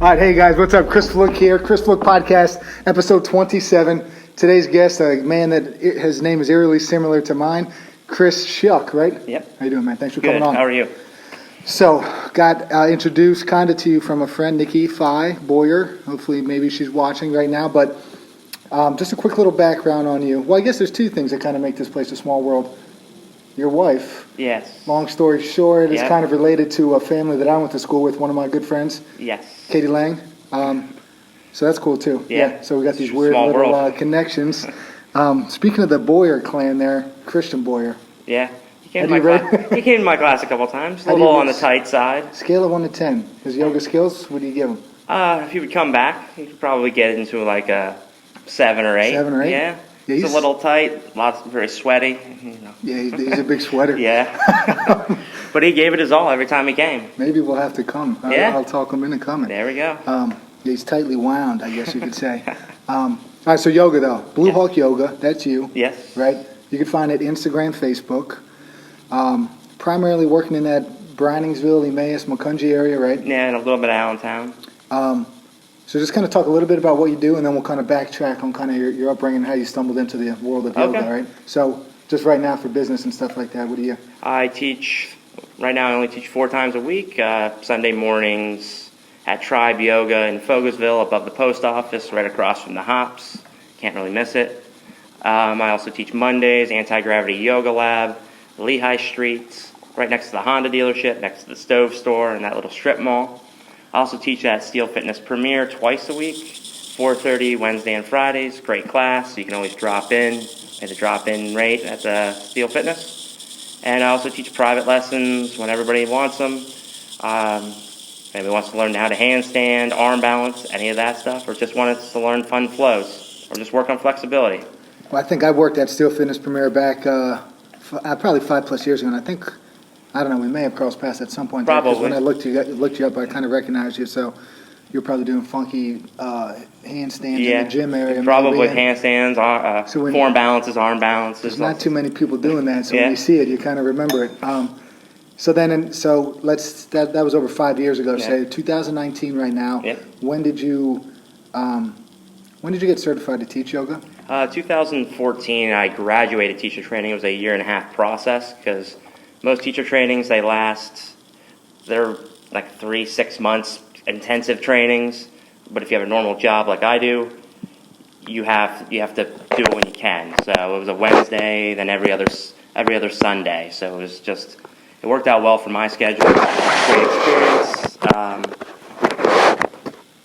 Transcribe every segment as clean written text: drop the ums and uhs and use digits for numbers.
All right, hey guys, what's up? Chris Fluck here, Chris Fluck Podcast, episode 27. Today's guest, a man that his name is eerily similar to mine, Chris Schoch, right? Yep. How you doing, man? Thanks for Good. coming on. How are you? So, got introduced kind of to you from a friend, Nikki Boyer. Hopefully, maybe she's watching right now. But just a quick little background on you. Well, I guess there's two things that kind of make this place a small world. Your wife. Yes. Long story short, it's Yep. kind of related to a family that I went to school with, one of my good friends. Yes. Katie Lang. So that's cool too. Yeah. So we got these weird Small little world. Connections. Speaking of the Boyer clan there, Christian Boyer. Yeah. He came, Have to my you class. He came to my class a couple times. A How do little you on the mix- tight side. Scale of 1 to 10. His yoga skills, what do you give him? If he would come back, he could probably get into like a 7 or 8. 7 or 8? Yeah. Yeah, He's a little tight. Very sweaty. Yeah, he's a big sweater. Yeah. But he gave it his all every time he came. Maybe we'll have to come. Yeah. I'll talk him into coming. There we go. He's tightly wound, I guess you could say. All right, so yoga though. Blue Yes. Hawk Yoga, that's you. Yes. Right? You can find it Instagram, Facebook. Primarily working in that Briningsville, Emmaus, Macungie area, right? Yeah, and a little bit of Allentown. So just kind of talk a little bit about what you do, and then we'll kind of backtrack on kind of your upbringing and how you stumbled into the world of yoga, Okay. right? So just right now for business and stuff like that, what do you... I teach, right now I only teach 4 times a week, Sunday mornings at Tribe Yoga in Fogelsville above the post office, right across from the Hops. Can't really miss it. I also teach Mondays, Anti-Gravity Yoga Lab, Lehigh Street, right next to the Honda dealership, next to the Stove Store and that little strip mall. I also teach at Steel Fitness Premier twice a week, 4:30 Wednesday and Fridays. Great class, so you can always drop in at the drop-in rate at the Steel Fitness. And I also teach private lessons when everybody wants them. If anybody wants to learn how to handstand, arm balance, any of that stuff, or just wanted to learn fun flows, or just work on flexibility. Well, I think I worked at Steel Fitness Premier back probably 5+ years ago, and I don't know, we may have crossed paths at some point. Probably. Because when I looked you up, I kind of recognized you, so you're probably doing funky handstands in the gym area. Probably maybe. handstands, So when- form balances, arm balances. There's not too many people doing that, so Yeah. when you see it, you kind of remember it. That was over 5 years ago. Yeah. Say 2019 right now. Yep. When did you get certified to teach yoga? 2014, I graduated teacher training. It was a 1.5-year process because most teacher trainings, they're like 3-6 months intensive trainings. But if you have a normal job like I do, you have to do it when you can. So it was a Wednesday, then every other Sunday. So it worked out well for my schedule. Great experience.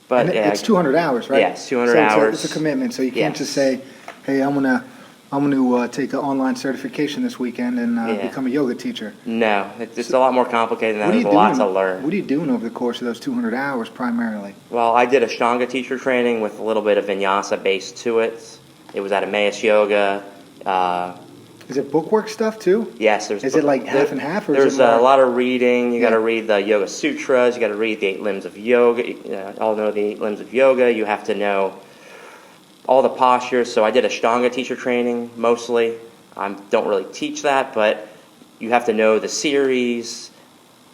But And yeah, it's 200 hours, right? Yes, 200 so hours. It's a commitment, so you can't Yes. just say, "Hey, I'm gonna take an online certification this weekend and become a yoga teacher." No, it's a lot more complicated than What that. are you There's a lot doing? to learn. What are you doing over the course of those 200 hours primarily? Well, I did Ashtanga teacher training with a little bit of vinyasa base to it. It was at Emmaus Yoga. Is it bookwork stuff too? Yes, Is it like half and half, or there's is it more? a lot of reading. You got Yeah. to read the Yoga Sutras. You got to read the 8 limbs of yoga. All know the 8 limbs of yoga. You have to know all the postures. So I did Ashtanga teacher training mostly. I don't really teach that, but you have to know the series.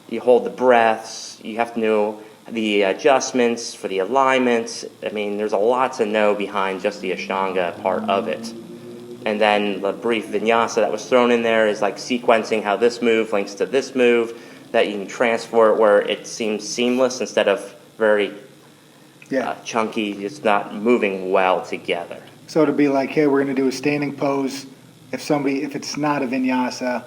You hold the breaths. You have to know the adjustments for the alignments. I mean, there's a lot to know behind just the Ashtanga part of it. And then the brief vinyasa that was thrown in there is like sequencing how this move links to this move, that you can transfer it where it seems seamless instead of very chunky, it's not moving well together. So to be like, hey, we're going to do a standing pose. If it's not a vinyasa,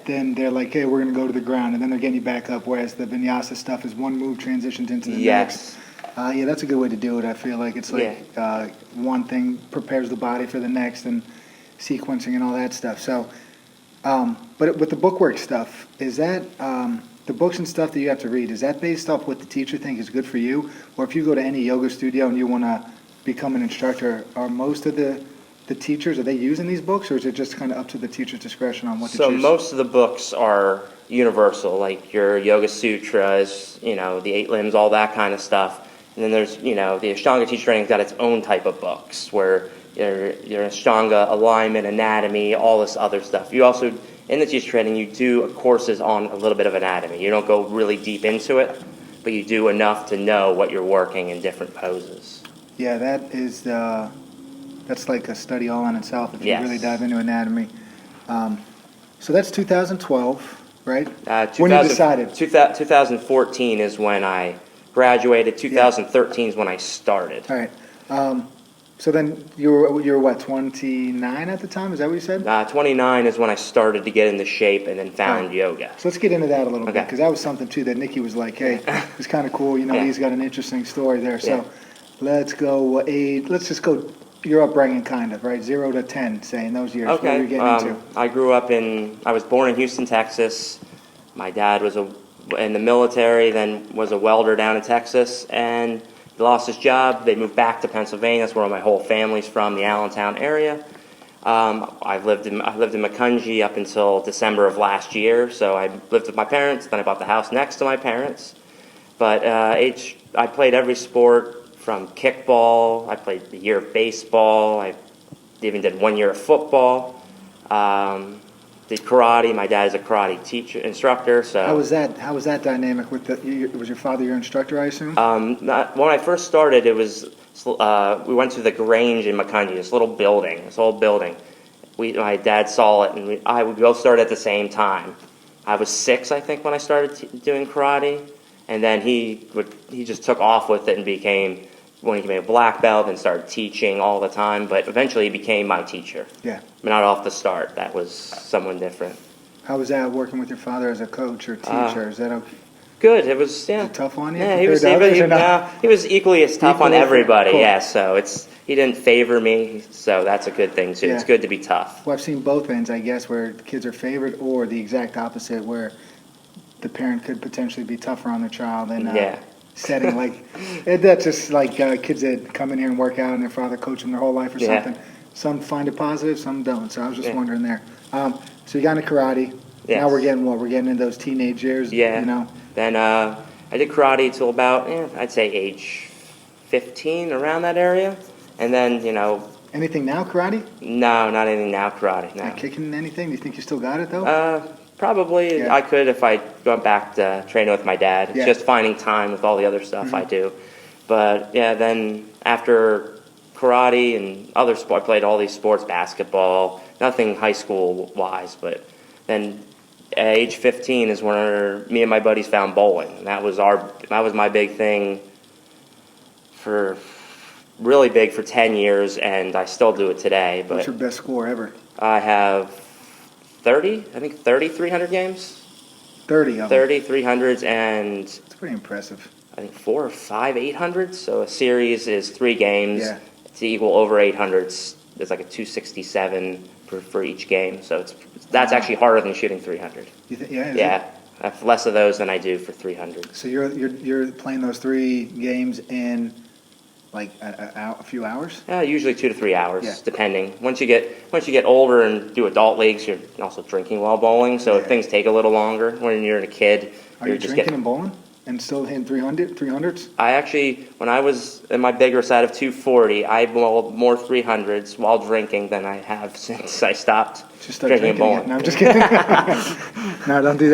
then they're like, hey, we're going to go to the ground, and then they're getting you back up. Whereas the vinyasa stuff is one move transitions into the next. Yeah, that's a good way to do it. I feel like it's like one thing prepares the body for the next, and sequencing and all that stuff. So, but with the bookwork stuff, is that the books and stuff that you have to read? Is that based off what the teacher thinks is good for you, or if you go to any yoga studio and you want to become an instructor, are most of the teachers, are they using these books, or is it just kind of up to the teacher's discretion on what to choose? So most of the books are universal, like your Yoga Sutras, the 8 limbs, all that kind of stuff. And then there's, the Ashtanga teacher training's got its own type of books where your Ashtanga alignment, anatomy, all this other stuff. You also, in the teacher training, you do courses on a little bit of anatomy. You don't go really deep into it, but you do enough to know what you're working in different poses. Yeah, that's like a study all on itself if you Yes. really dive into anatomy. So that's 2012, right? When 2000 you decided? 2014 is when I graduated. 2013 is when I started. All right. So then you were what, 29 at the time? Is that what you said? 29 is when I started to get into shape and then found yoga. So let's get into that a little bit, Okay. because that was something too that Nikki was like, hey, it's kind of cool. You know, he's got an interesting story there. So let's go let's just go your upbringing kind of, right? 0 to 10, say, in those years. Okay. What were you getting into? I was born in Houston, Texas. My dad was in the military, then was a welder down in Texas, and he lost his job. They moved back to Pennsylvania. That's where my whole family's from, the Allentown area. I lived in Macungie up until December of last year. So I lived with my parents. Then I bought the house next to my parents. But I played every sport from kickball. I played the year of baseball. I even did 1 year of football. Did karate. My dad is a karate instructor. So How was that dynamic with was your father your instructor, I assume? when I first started, it was we went to the Grange in Macungie, this old building. My dad saw it, and we both started at the same time. I was 6, I think, when I started doing karate, and then he just took off with it and became a black belt and started teaching all the time. But eventually, he became my teacher. Yeah. But not off the start. That was someone different. How was that working with your father as a coach or teacher? Is that okay? Good. It was Was it tough on you? Yeah, he he was equally as tough on Equally? everybody. Cool. Yeah, so he didn't favor me, so that's a good thing too. Yeah. It's good to be tough. Well, I've seen both ends, I guess, where the kids are favored, or the exact opposite, where the parent could potentially be tougher on the child and setting like that's just like kids that come in here and work out and their father coach them their whole life or something. Some find it positive, some don't. So I was just wondering there. So you got into karate. Yes. Now we're getting into those teenage years. Yeah. You know. Then I did karate till about I'd say age 15, around that area, and then Anything now karate? No, not anything now karate. No. Not kicking anything? Do you think you still got it though? Probably I could if I went back to training with my dad. It's just finding time with all the other stuff I do. But then after karate and other sports, I played all these sports, basketball, nothing high school wise. But then at age 15 is when me and my buddies found bowling. And that was my big thing really big for 10 years, and I still do it today. But What's your best score ever? I have 300 games. 30 of them. 30, 300s, and It's pretty impressive. I think 4 or 5 800s. So a series is 3 games. Yeah. To equal over 800s, it's like a 267 for each game. So that's actually harder than shooting 300. You is Yeah, it? I have less of those than I do for 300. So you're playing those 3 games in like a few hours? Usually 2 to 3 hours, Yeah. depending. Once you get older and do adult leagues, you're also drinking while bowling, so things take a little longer. When you're a kid, Are you drinking and bowling and still hitting 300s? I actually, when I was in my bigger side of 240, I bowled more 300s while drinking than I have since I stopped Just start drinking and drinking bowling. again. No, I'm just kidding. No, don't do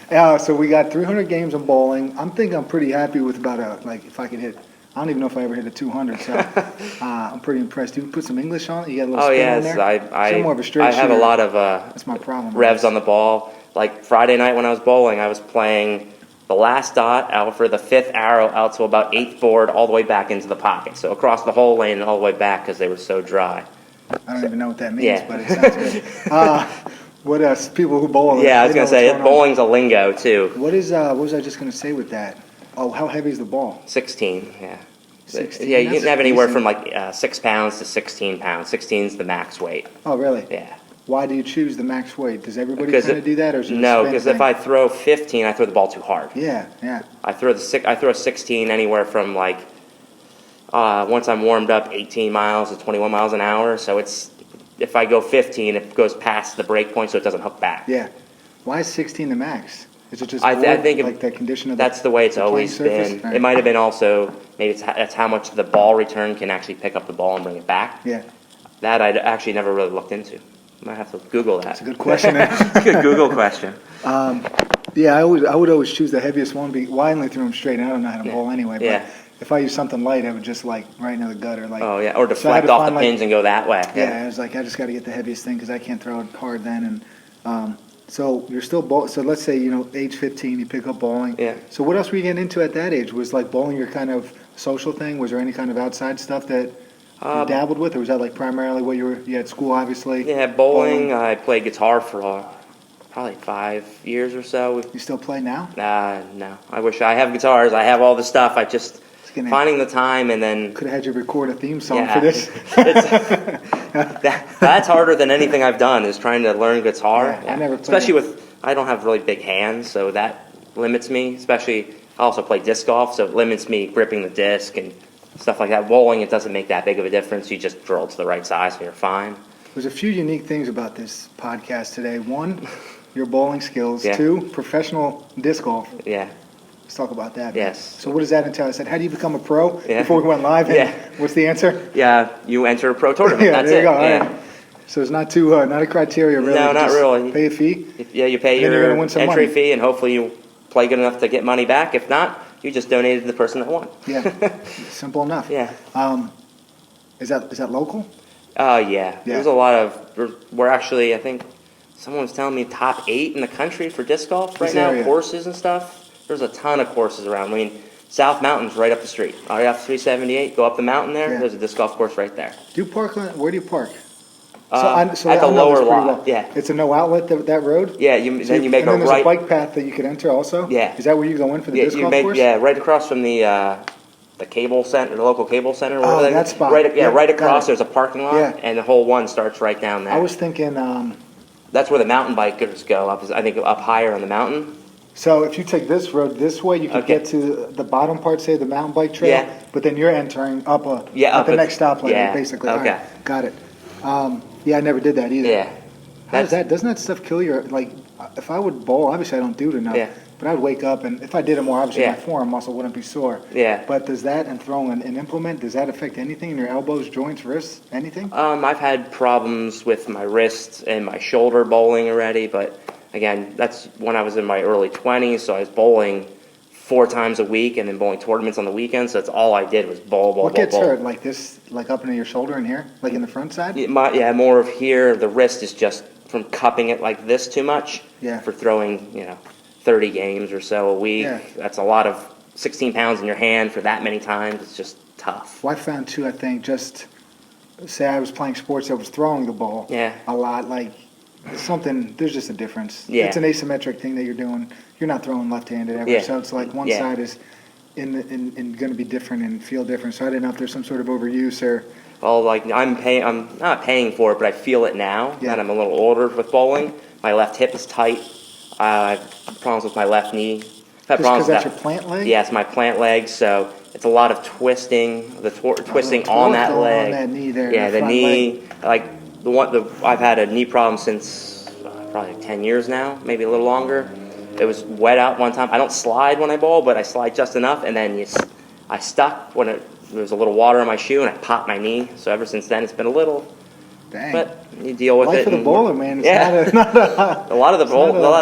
that. So we got 300 games of bowling. I'm pretty happy with about if I could hit. I don't even know if I ever hit a 200, so I'm pretty impressed. You put some English on it? You got a little spin on there? I'm more of a straight I have a shooter. lot of That's my problem. revs on the ball. Like Friday night when I was bowling, I was playing the last dot out for the 5th arrow out to about 8th board all the way back into the pocket. So across the whole lane and all the way back because they were so dry. I don't even know what that means, but it sounds good. What else? People who bowl. Yeah, I was going to say, bowling's a lingo too. What was I just going to say with that? Oh, how heavy is the ball? 16, yeah. 16? Yeah, you can have anywhere decent. from 6 pounds to 16 pounds. 16 is the max weight. Oh, really? Yeah. Why do you choose the max weight? Does everybody kind of do that, or is it no? a spin Because thing? if I throw 15, I throw the ball too hard. Yeah. I throw 16 anywhere from once I'm warmed up 18 miles to 21 miles an hour. So if I go 15, it goes past the break point, so it doesn't hook back. Yeah. Why is 16 the max? Is it just I think like the condition of that's the way it's always playing been. surface? It might have been also that's how much the ball return can actually pick up the ball and bring it back. Yeah. That I'd actually never really looked into. I might have to Google that. That's a good question. Good Google question. All Yeah, I would always choose the heaviest one. I only threw them straight. I don't know how to bowl anyway. But if I use something light, I would just right into the gutter. Or deflect off the pins and go that way. Yeah, I was like, I just got to get the heaviest thing because I can't throw it hard then. And so you're still so let's say age 15, you pick up bowling. Yeah. So what else were you getting into at that age? Was bowling your kind of social thing? Was there any kind of outside stuff that you dabbled with, or was that primarily what you had school, obviously? Yeah, bowling. I played guitar for probably 5 years or so. You still play now? No. I wish I have guitars. I have all the stuff. I just finding the time and then could have had you record a theme song for this. That's harder than anything I've done is trying to learn guitar. I never played especially I don't have really big hands, so that limits me. Especially I also play disc golf, so it limits me gripping the disc and stuff like that. Bowling, it doesn't make that big of a difference. You just drill it to the right size and you're fine. There's a few unique things about this podcast today. One, your bowling skills. Yeah. Two, professional disc golf. Yeah. Let's talk about that. Yes. So what does that entail? I said, how do you become a pro before we went live? And what's the answer? Yeah, you enter a pro tournament. That's there you it. go. All right. So it's not a criteria really. No, not really. Pay a fee. You pay your entry fee, and hopefully you play good enough to get money back. If not, you just donate to the person that won. Yeah, simple enough. Yeah. Is that local? Yeah. There's a lot of. We're actually, I think, someone was telling me top 8 in the country for disc golf right now. Courses and stuff. There's a ton of courses around. I mean, South Mountain's right up the street. Right off 378, go up the mountain there. Yeah. There's a disc golf course right there. Do you park where do you park? At the lower lot. Well. Yeah. It's a no outlet that road. Yeah. You make a right. And there's a bike path that you could enter also. Yeah. Is that where you go in for the disc golf course? Yeah, right across from the cable center, the local cable center. That spot. Right across. There's a parking lot, and the whole one starts right down there. I was thinking. That's where the mountain bikers go. I think up higher on the mountain. So if you take this road this way, you can get to the bottom part, say the mountain bike trail. Yeah. But then you're entering up the next stoplight, basically. Okay. Right, got it. I never did that either. Yeah. How does that? Doesn't that stuff kill your if I would bowl, obviously I don't do it enough. Yeah. But I would wake up, and if I did it more, obviously my forearm muscle wouldn't be sore. Yeah. But does that and throwing an implement, does that affect anything in your elbows, joints, wrists, anything? I've had problems with my wrists and my shoulder bowling already, but again, that's when I was in my early 20s, so I was bowling 4 times a week and then bowling tournaments on the weekends, so that's all I did was bowl. What gets hurt, like this, like up into your shoulder and here, like in the front side? More of here. The wrist is just from cupping it like this too much for throwing, 30 games or so a week. Yeah. That's a lot of 16 pounds in your hand for that many times. It's just tough. Well, I found too, I think, just say I was playing sports, I was throwing the ball a lot, there's just a difference. Yeah. It's an asymmetric thing that you're doing. You're not throwing left-handed ever, so it's like one side is in going to be different and feel different. So I didn't know if there's some sort of overuse or. Well, I'm not paying for it, but I feel it now that I'm a little older with bowling. My left hip is tight. I have problems with my left knee. Because that's your plant leg? Yeah, it's my plant leg, so it's a lot of twisting, twisting on that leg. On that knee there. Yeah, the knee, I've had a knee problem since probably 10 years now, maybe a little longer. It was wet out one time. I don't slide when I bowl, but I slide just enough, and then I stuck when there was a little water on my shoe, and I popped my knee. So ever since then, it's been a little. Dang. But you deal with life it. Life of the bowler, man. It's not a lot of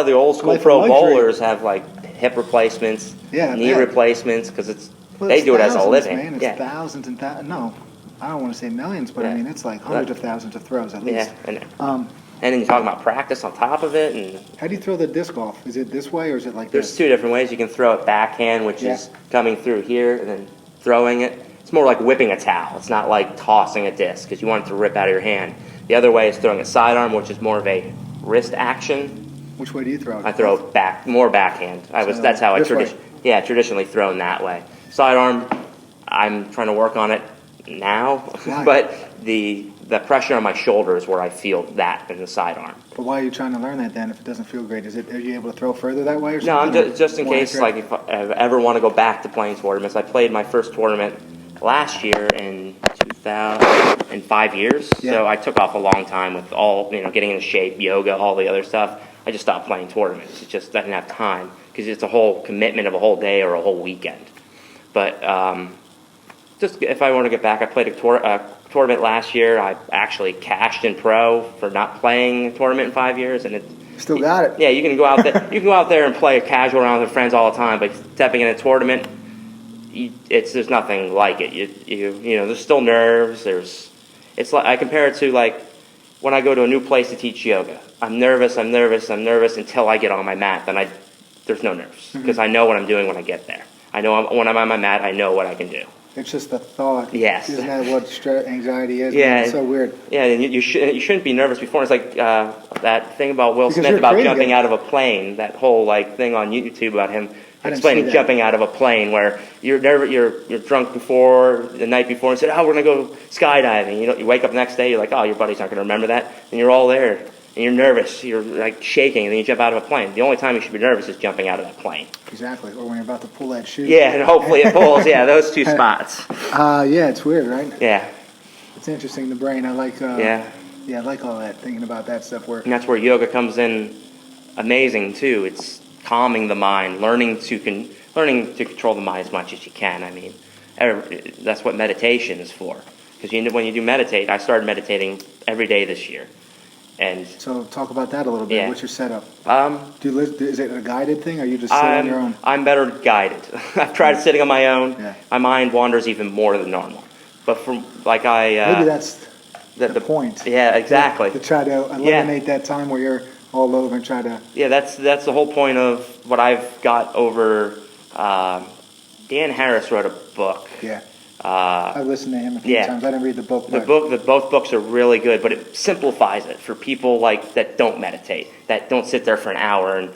the old school pro bowlers have hip replacements, knee replacements, because they do it as a living. Man, it's thousands and thousands. No, I don't want to say millions, but I mean it's like hundreds of thousands of throws at least. Yeah, and then you're talking about practice on top of it. And how do you throw the disc golf? Is it this way or is it like There's 2 different ways. You can throw it backhand, which is coming through here, and then throwing it. It's more like whipping a towel. It's not like tossing a disc because you want it to rip out of your hand. The other way is throwing a sidearm, which is more of a wrist action. Which way do you throw it? I throw more backhand. That's how I traditionally thrown that way. Sidearm, I'm trying to work on it now, but the pressure on my shoulder is where I feel that in the sidearm. But why are you trying to learn that then if it doesn't feel great? Are you able to throw further that way or something? No, I'm just in case if I ever want to go back to playing tournaments. I played my first tournament last year in 5 years, so I took off a long time with all, getting into shape, yoga, all the other stuff. I just stopped playing tournaments. It just doesn't have time because it's a whole commitment of a whole day or a whole weekend. But just if I want to get back, I played a tournament last year. I actually cashed in pro for not playing a tournament in 5 years, and Still got it. Yeah, you can go out there. You can go out there and play a casual round with friends all the time, but stepping in a tournament, there's nothing like it. You know, there's still nerves. It's like I compare it to like when I go to a new place to teach yoga. I'm nervous until I get on my mat. Then there's no nerves because I know what I'm doing when I get there. I know when I'm on my mat, I know what I can do. It's just the thought. Yes. Isn't that what anxiety is? Yeah. It's so weird. Yeah, and you shouldn't be nervous before. It's like that thing about Will Because Smith you're about crazy. jumping out of a plane. That whole like thing on YouTube about him explaining jumping out of a plane, where you're drunk before the night before and said, "Oh, we're gonna go skydiving." You wake up the next day, you're like, "Oh, your buddy's not gonna remember that," and you're all there. And you're nervous, you're like shaking, and then you jump out of a plane. The only time you should be nervous is jumping out of that plane. Exactly, or when you're about to pull that chute. Yeah, and hopefully it pulls. Yeah, those two spots. Yeah, it's weird, right? Yeah. It's interesting, the brain. I like. Yeah, I like all that, thinking about that stuff. And that's where yoga comes in amazing, too. It's calming the mind, learning to control the mind as much as you can. I mean, that's what meditation is for. Because when you do meditate, I started meditating every day this year. And so talk about that a little bit. Yeah. What's your setup? Is it a guided thing, or you just sit on your own? I'm better guided. I've tried sitting on my own. Yeah. My mind wanders even more than normal. But maybe that's the point. Yeah, exactly. To try to eliminate that time where you're all over and try to. Yeah, that's the whole point of what I've got over. Dan Harris wrote a book. Yeah. I've listened to him a few times. I didn't read the book. Both books are really good, but it simplifies it for people like that don't meditate, that don't sit there for an hour. And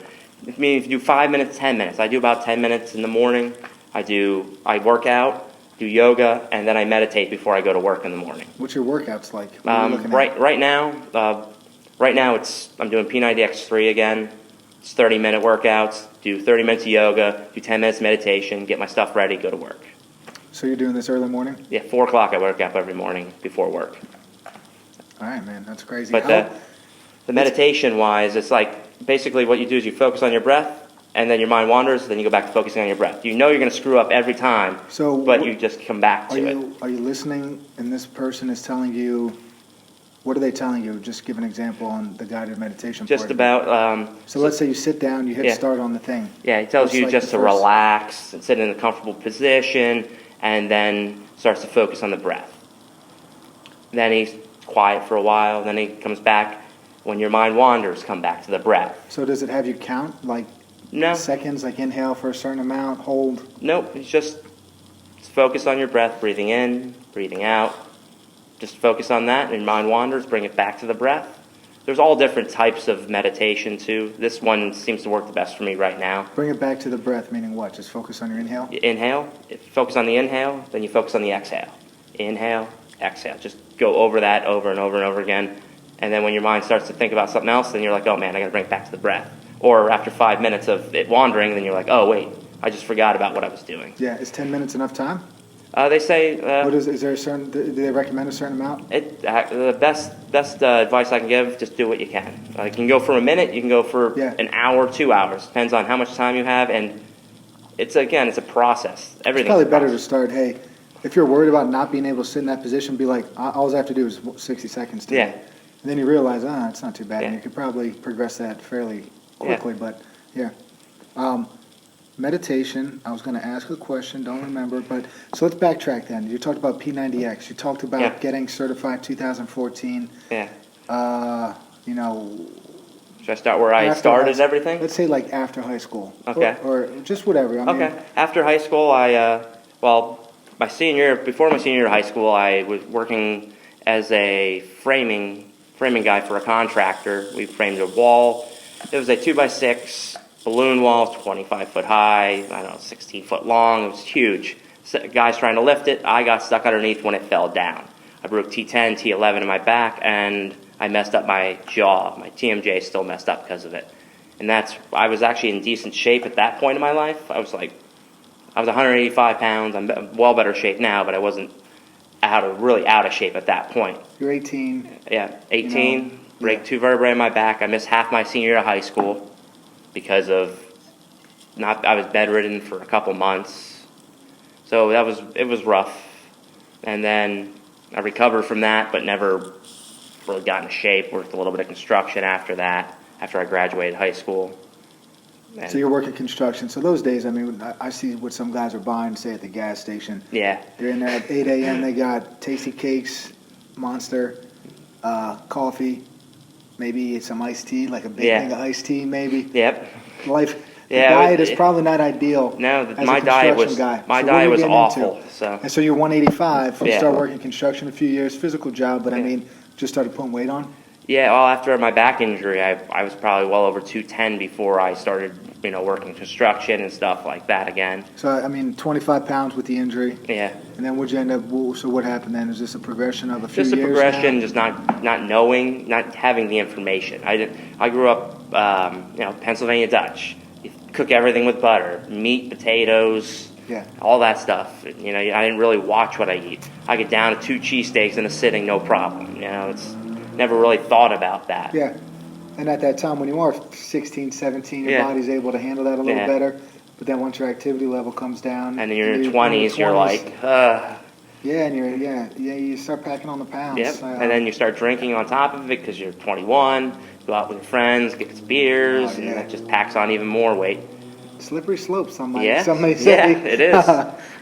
I mean, if you do 5 minutes, 10 minutes. I do about 10 minutes in the morning. I work out, do yoga, and then I meditate before I go to work in the morning. What's your workouts like? What are you looking at? Right now I'm doing P90X3 again. It's 30-minute workouts. Do 30 minutes of yoga. Do 10 minutes of meditation. Get my stuff ready. Go to work. So you're doing this early morning? Yeah, 4 o'clock I wake up every morning before work. All right, man, that's crazy. But the meditation-wise, it's like basically what you do is you focus on your breath, and then your mind wanders, then you go back to focusing on your breath. You know you're going to screw up every time, but you just come back to it. Are you listening, and this person is telling you, what are they telling you? Just give an example on the guided meditation Just part. About... so let's say you sit down, you hit start on the thing. Yeah, he tells you just to relax and sit in a comfortable position, and then starts to focus on the breath. Then he's quiet for a while, then he comes back. When your mind wanders, come back to the breath. So does it have you count, no seconds, like inhale for a certain amount, hold? Nope, it's just focus on your breath, breathing in, breathing out. Just focus on that, and your mind wanders, bring it back to the breath. There's all different types of meditation, too. This one seems to work the best for me right now. Bring it back to the breath, meaning what? Just focus on your inhale? You inhale, focus on the inhale, then you focus on the exhale. Inhale, exhale. Just go over that over and over and over again. And then when your mind starts to think about something else, then you're like, oh man, I got to bring it back to the breath. Or after 5 minutes of it wandering, then you're like, oh wait, I just forgot about what I was doing. Yeah, is 10 minutes enough time? They say... is there a certain... Do they recommend a certain amount? The best advice I can give, just do what you can. You can go for a minute, you can go for an hour, 2 hours. Depends on how much time you have, and it's a process. Everything's It's probably better to start, hey, if you're worried about not being able to sit in that position, be like, all I have to do is 60 seconds today. Yeah. And then you realize, it's not too bad, Yeah. and you could probably progress that fairly quickly, but yeah. Meditation, I was going to ask a question, don't remember, but so let's backtrack then. You talked about P90X. You talked about getting certified 2014. Yeah. Should I start where I started everything? Let's say like after high school. Okay. Or just whatever. Okay. After high school, before my senior year of high school, I was working as a framing guy for a contractor. We framed a wall. It was a 2x6 balloon wall, 25 foot high, 16 foot long. It was huge. Guys trying to lift it. I got stuck underneath when it fell down. I broke T10, T11 in my back, and I messed up my jaw. My TMJ is still messed up because of it. And I was actually in decent shape at that point in my life. I was 185 pounds. I'm well better shape now, but I wasn't really out of shape at that point. You're 18. Yeah, 18. Break 2 vertebrae in my back. I missed half my senior year of high school because I was bedridden for a couple months. So it was rough. And then I recovered from that, but never really got into shape. Worked a little bit of construction after that. after I graduated high school. And so you're working construction. So those days, I mean, I see what some guys are buying, say, at the gas station. Yeah. They're in there at 8 a.m. They got tasty cakes, Monster, coffee, maybe some iced tea, like a big thing of iced tea, maybe. Yep. The diet is probably not ideal. No, as my a diet was guy. my diet was awful. So. And so you're 185. You start working construction a few years, physical job, but I mean, just started putting weight on. Yeah, well, after my back injury, I was probably well over 210 before I started, working construction and stuff like that again. So, I mean, 25 pounds with the injury. Yeah. And then what'd you end up, so what happened then? Is this a progression of a few years Just a progression, now? just not knowing, not having the information. I grew up, Pennsylvania Dutch. You cook everything with butter, meat, potatoes, all that stuff. I didn't really watch what I eat. I get down to 2 cheesesteaks in a sitting, no problem. It's never really thought about that. Yeah. And at that time, when you are 16, 17, your body's able to handle that a little better. But then once your activity level comes down, and then you're in your 20s, you're like, Yeah, and you start packing on the pounds. Yep. And then you start drinking on top of it because you're 21. Go out with your friends, get some beers, and that just packs on even more weight. Slippery slope, somebody say. Yeah, it is.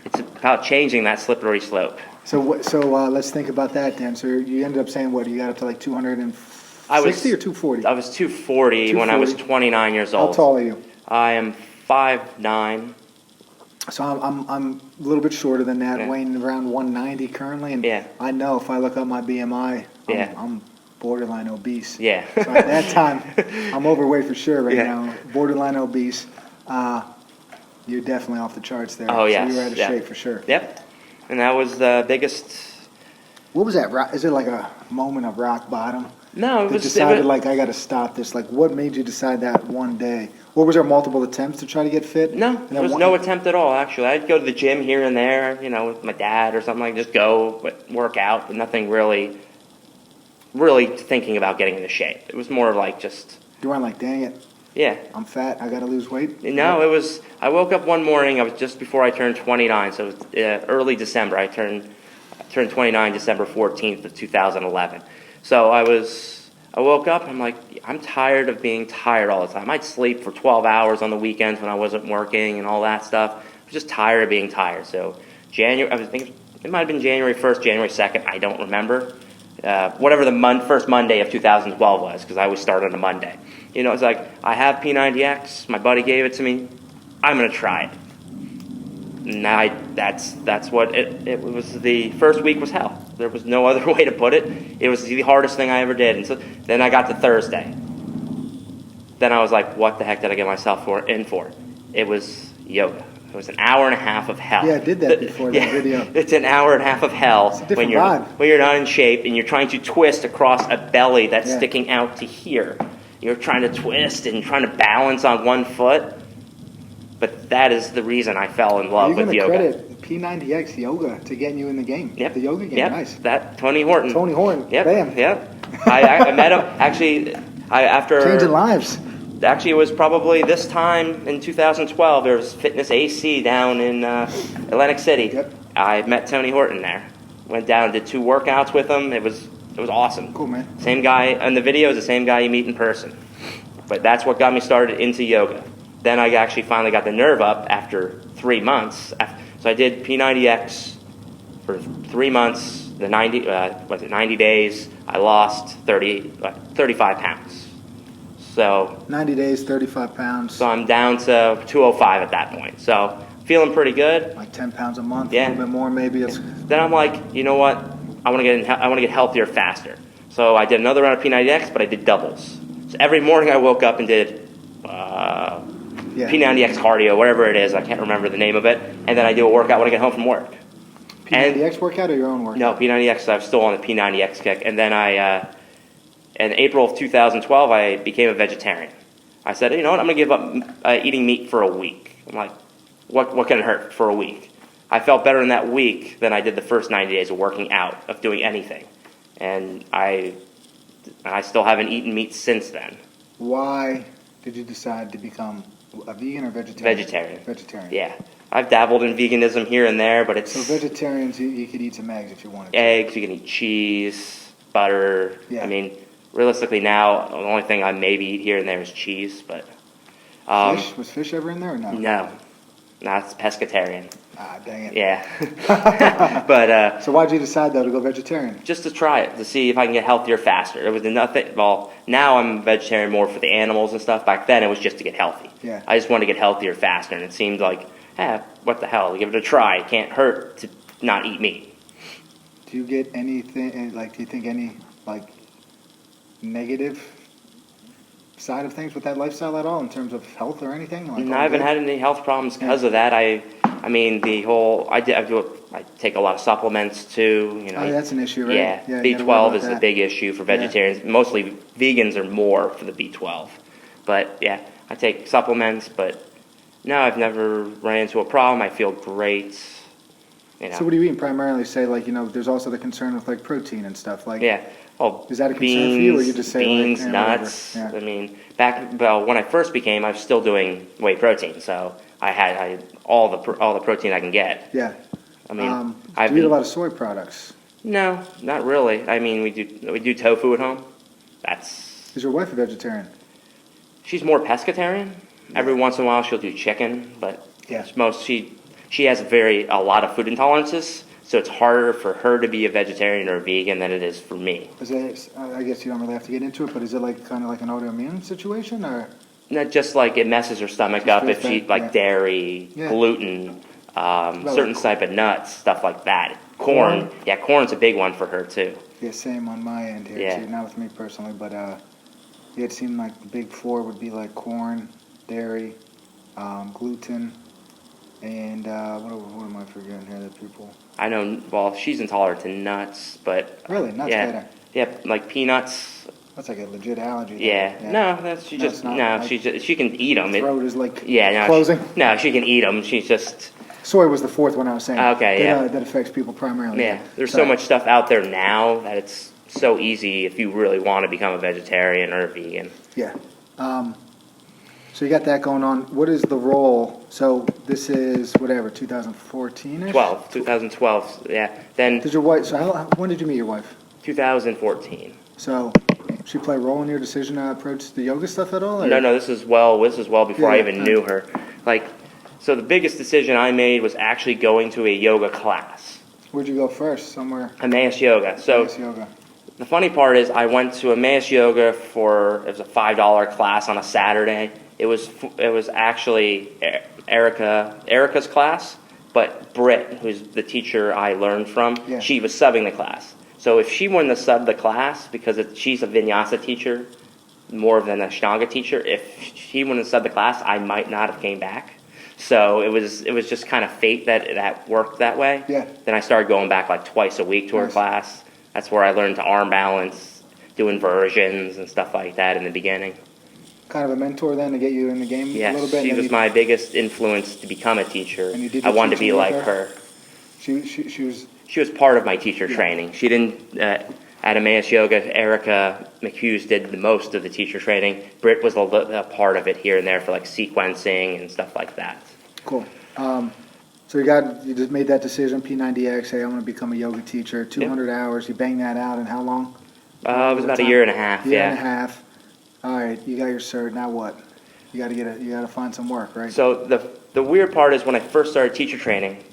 It's about changing that slippery slope. So let's think about that then. So you ended up saying what? You got up to like 260 or 240? I was 240 when I was 29 years old. How tall are you? I am 5'9". So I'm a little bit shorter than that, weighing around 190 currently, and I know if I look up my BMI, I'm borderline obese. Yeah. So at that time, I'm overweight for sure right now. Borderline obese. You're definitely off the charts there. Oh, yeah. So you're out of shape for sure. Yep. And that was the biggest. What was that? Is it like a moment of rock bottom? No, it was. Decided like I got to stop this. Like, what made you decide that one day? Or was there multiple attempts to try to get fit? No, there was no attempt at all. Actually, I'd go to the gym here and there, with my dad or something like. Just go, work out, but nothing really thinking about getting into shape. It was more of like just. You weren't like, dang it. Yeah. I'm fat. I got to lose weight. No, it was. I woke up one morning. I was just before I turned 29, so it was early December. I turned 29 December 14th of 2011. So I woke up. I'm like, I'm tired of being tired all the time. I'd sleep for 12 hours on the weekends when I wasn't working and all that stuff. I was just tired of being tired. So January. I was thinking it might have been January 1st, January 2nd. I don't remember. Whatever the first Monday of 2012 was, because I always start on a Monday. It's like, I have P90X, my buddy gave it to me, I'm going to try it. And that's what it was. The first week was hell. There was no other way to put it. It was the hardest thing I ever did. And so then I got to Thursday. Then I was like, what the heck did I get myself in for? It was yoga. It was an hour and a half of hell. Yeah, I did that before that video. It's an hour and a half of hell when you're not in shape and you're trying to twist across a belly that's sticking out to here. You're trying to twist and trying to balance on one foot. But that is the reason I fell in love with yoga. You're going to credit P90X yoga to getting you in the game. Yep. The yoga game, nice. That Tony Horton. Yep. Bam. Yep. I met him actually. After changing lives. Actually, it was probably this time in 2012. There was Fitness AC down in Atlantic City. Yep. I met Tony Horton there. Went down and did 2 workouts with him. It was awesome. Cool, man. Same guy on the video is the same guy you meet in person. But that's what got me started into yoga. Then I actually finally got the nerve up after 3 months. So I did P90X for 3 months. The 90 days. I lost 35 pounds. So 90 days, 35 pounds. So I'm down to 205 at that point. So feeling pretty good. Like 10 pounds a month, a little bit more maybe. Then I'm like, you know what? I want to get healthier faster. So I did another round of P90X, but I did doubles. So every morning I woke up and did P90X cardio, whatever it is. I can't remember the name of it. And then I do a workout when I get home from work. P90X workout or your own workout? No, P90X. I'm still on the P90X kick. And then in April of 2012, I became a vegetarian. I said, you know what? I'm going to give up eating meat for a week. I'm like, what can it hurt for a week? I felt better in that week than I did the first 90 days of working out, of doing anything. And I still haven't eaten meat since then. Why did you decide to become a vegan or vegetarian? Vegetarian. Yeah. I've dabbled in veganism here and there, but it's... So vegetarians, you could eat some eggs if you wanted to. Eggs, you can eat cheese, butter. Yeah. I mean, realistically now, the only thing I maybe eat here and there is cheese, but... Fish? Was fish ever in there or no? No. No, it's pescatarian. Ah, dang it. Yeah. But... so why'd you decide, though, to go vegetarian? Just to try it, to see if I can get healthier faster. It was nothing... Well, now I'm vegetarian more for the animals and stuff. Back then, it was just to get healthy. Yeah. I just wanted to get healthier faster, and it seemed like, what the hell? Give it a try. It can't hurt to not eat meat. Do you get anything, like, do you think any, like, negative side of things with that lifestyle at all in terms of health or anything? Like, no, I haven't had any health problems because of that. I mean, the whole, I take a lot of supplements too. You know, oh, that's an issue, right? Yeah, B12 is a big issue for vegetarians. Yeah. Mostly vegans are more for the B12. But yeah, I take supplements, but no, I've never ran into a problem. I feel great. You know. So what do you mean primarily? Say, like, you know, there's also the concern with, like, protein and stuff. Like, yeah. Well, is that a concern for you, or you just say beans, like, nuts? Yeah. I mean, when I first became, I was still doing whey protein, so I had all the protein I can get. Yeah. I mean, do you eat a lot of soy products? No, not really. I mean, we do tofu at home. Is your wife a vegetarian? She's more pescatarian. Every once in a while, she'll do chicken, but she has a lot of food intolerances. So it's harder for her to be a vegetarian or a vegan than it is for me. I guess you don't really have to get into it, but is it like kind of like an autoimmune situation, or? Not just like it messes her stomach up if she dairy, gluten, certain type of nuts, stuff like that. Corn, corn's a big one for her too. Yeah, same on my end here too. Not with me personally, but it seemed like the big four would be like corn, dairy, gluten. And what am I forgetting here? That people. I know. Well, she's intolerant to nuts, but really nuts. Yeah, like peanuts. That's like a legit allergy. No, she can eat them. Throat is like closing. No, she can eat them. She's just. Soy was the fourth one I was saying. Okay, that affects people primarily. Yeah, there's so much stuff out there now that it's so easy if you really want to become a vegetarian or a vegan. Yeah. So you got that going on. What is the role? So this is 2014-ish? 2012, yeah. Then. Did your wife? So when did you meet your wife? 2014. So, she play a role in your decision to approach the yoga stuff at all? Or? No. This is well before I even knew her. So the biggest decision I made was actually going to a yoga class. Where'd you go first? Somewhere. Emmaus Yoga. Emmaus Yoga. The funny part is I went to Emmaus Yoga it was a $5 class on a Saturday. It was actually Erica's class, but Britt, who's the teacher I learned from, she was subbing the class. So if she wouldn't have subbed the class, because she's a vinyasa teacher more than a Ashtanga teacher, if she wouldn't have subbed the class, I might not have came back. So it was just kind of fate that worked that way. Yeah. Then I started going back like twice a week to her class. That's where I learned to arm balance, do inversions and stuff like that in the beginning. Kind of a mentor then to get you in the game a little bit? Yes, she was my biggest influence to become a teacher. And you did I wanted to be like her. She was part of my teacher training. She didn't, at Emmaus Yoga, Erica McHughes did the most of the teacher training. Britt was a part of it here and there for like sequencing and stuff like that. Cool. So you just made that decision, P90X, hey, I'm going to become a yoga teacher, 200 hours. You banged that out in how long? It was about a year and a half, Year and a half. All right, you got your cert. Now what? You got to find some work, right? So the weird part is when I first started teacher training,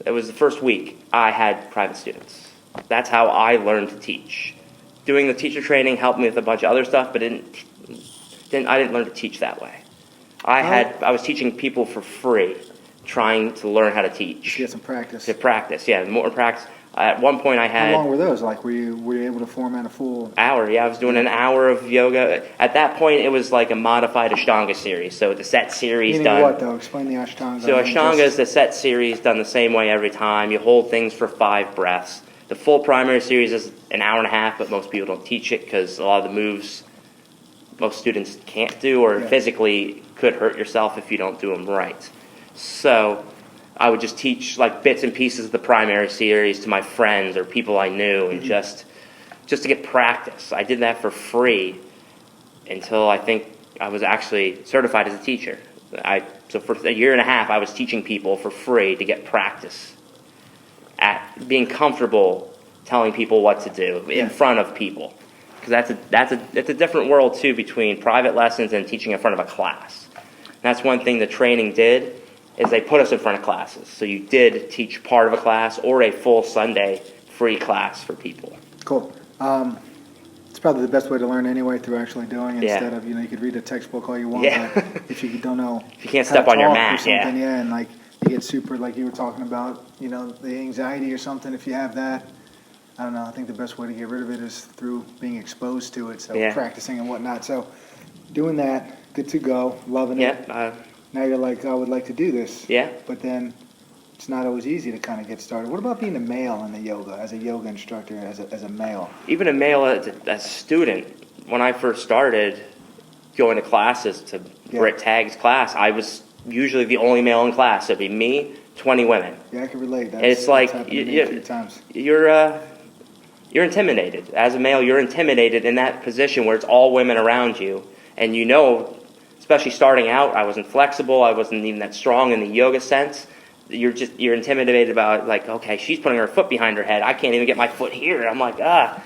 it was the first week I had private students. That's how I learned to teach. Doing the teacher training helped me with a bunch of other stuff, but I didn't learn to teach that way. I was teaching people for free, trying to learn how to teach. To get some practice. To practice, more practice. At one point I had... How long were those? Like, were you able to format a full... Hour, I was doing an hour of yoga. At that point, it was like a modified Ashtanga series. So the set series Meaning done... what, though? Explain the Ashtanga. So Ashtanga is the set series done the same way every time. You hold things for 5 breaths. The full primary series is an hour and a half, but most people don't teach it because a lot of the moves most students can't do or physically could hurt yourself if you don't do them right. So I would just teach like bits and pieces of the primary series to my friends or people I knew, and just to get practice. I did that for free until I think I was actually certified as a teacher. So for a year and a half, I was teaching people for free to get practice at being comfortable telling people what to do in front of people. because it's a different world too between private lessons and teaching in front of a class. And that's one thing the training did, is they put us in front of classes. So you did teach part of a class or a full Sunday free class for people. Cool. It's probably the best way to learn anyway, through actually doing, instead of, you could read a textbook all you want, but if you don't know, if you can't step on your mat, and like you get super, like you were talking about, the anxiety or something. If you have that, I don't know. I think the best way to get rid of it is through being exposed to it, so practicing and whatnot. So doing that, good to go, loving it. Now you're like, I would like to do this. Yeah. But then it's not always easy to kind of get started. What about being a male in the yoga, as a yoga instructor, as a male? Even a male as a student. When I first started going to classes, to Britt Tagg's class, I was usually the only male in class. It'd be me, 20 women. Yeah, I can relate. It's like you're intimidated. As a male, you're intimidated in that position where it's all women around you. And especially starting out, I wasn't flexible. I wasn't even that strong in the yoga sense. You're intimidated about, like, okay, she's putting her foot behind her head. I can't even get my foot here. I'm like, and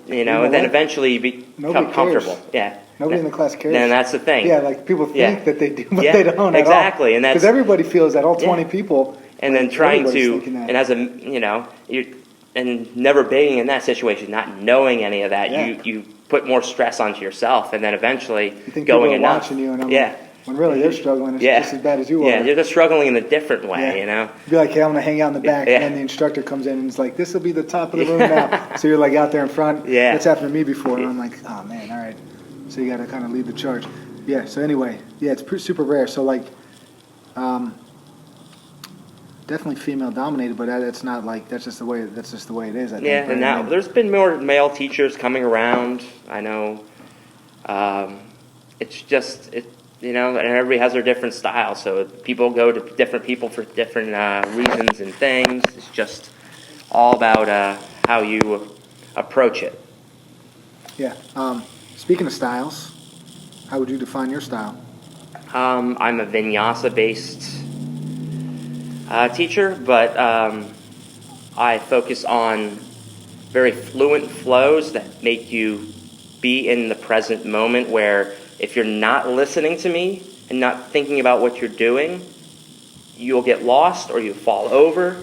then eventually you become comfortable. Yeah. Nobody in the class cares. And that's the thing. Yeah, like people think that they do, but they don't exactly. at all. Because everybody feels that, all 20 people. And then trying to, and as and never being in that situation, not knowing any of that, you put more stress onto yourself, and then eventually you think going people are watching you, and when really they're struggling, it's just as bad as you are. Yeah, they're struggling in a different way, You'd be like, hey, I'm going to hang out in the back, and then the instructor comes in and is like, this will be the top of the room now. So you're like out there in front. Yeah. That's happened to me before, and I'm like, oh man, all right. So you got to kind of lead the charge. Yeah, so anyway, it's super rare. So like, definitely female dominated, but that's not like, that's just the way it is, I think. Yeah, and now there's been more male teachers coming around. I know. It's just, and everybody has their different style. So people go to different people for different reasons and things. It's just all about how you approach it. Yeah. Speaking of styles, how would you define your style? I'm a vinyasa-based teacher, but I focus on very fluent flows that make you be in the present moment, where if you're not listening to me and not thinking about what you're doing, you'll get lost or you fall over.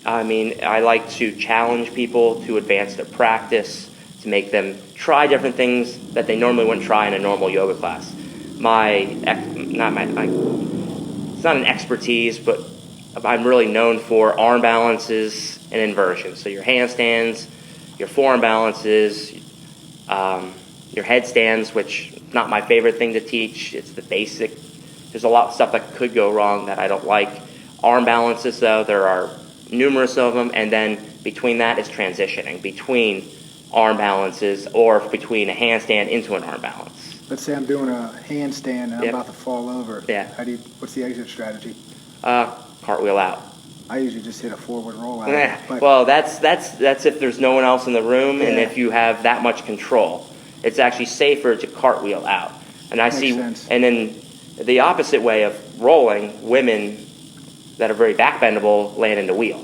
I mean, I like to challenge people to advance their practice, to make them try different things that they normally wouldn't try in a normal yoga class. It's not an expertise, but I'm really known for arm balances and inversions. So your handstands, your forearm balances, your headstands, which is not my favorite thing to teach. It's the basic. There's a lot of stuff that could go wrong that I don't like. Arm balances, though, there are numerous of them, and then between that is transitioning between arm balances or between a handstand into an arm balance. Let's say I'm doing a handstand and I'm about to fall over. Yeah. What's the exit strategy? Cartwheel out. I usually just hit a forward roll out. Yeah. Well, that's if there's no one else in the room and if you have that much control. It's actually safer to cartwheel out. And I see, sense. And then the opposite way of rolling, women that are very backbendable land into wheel,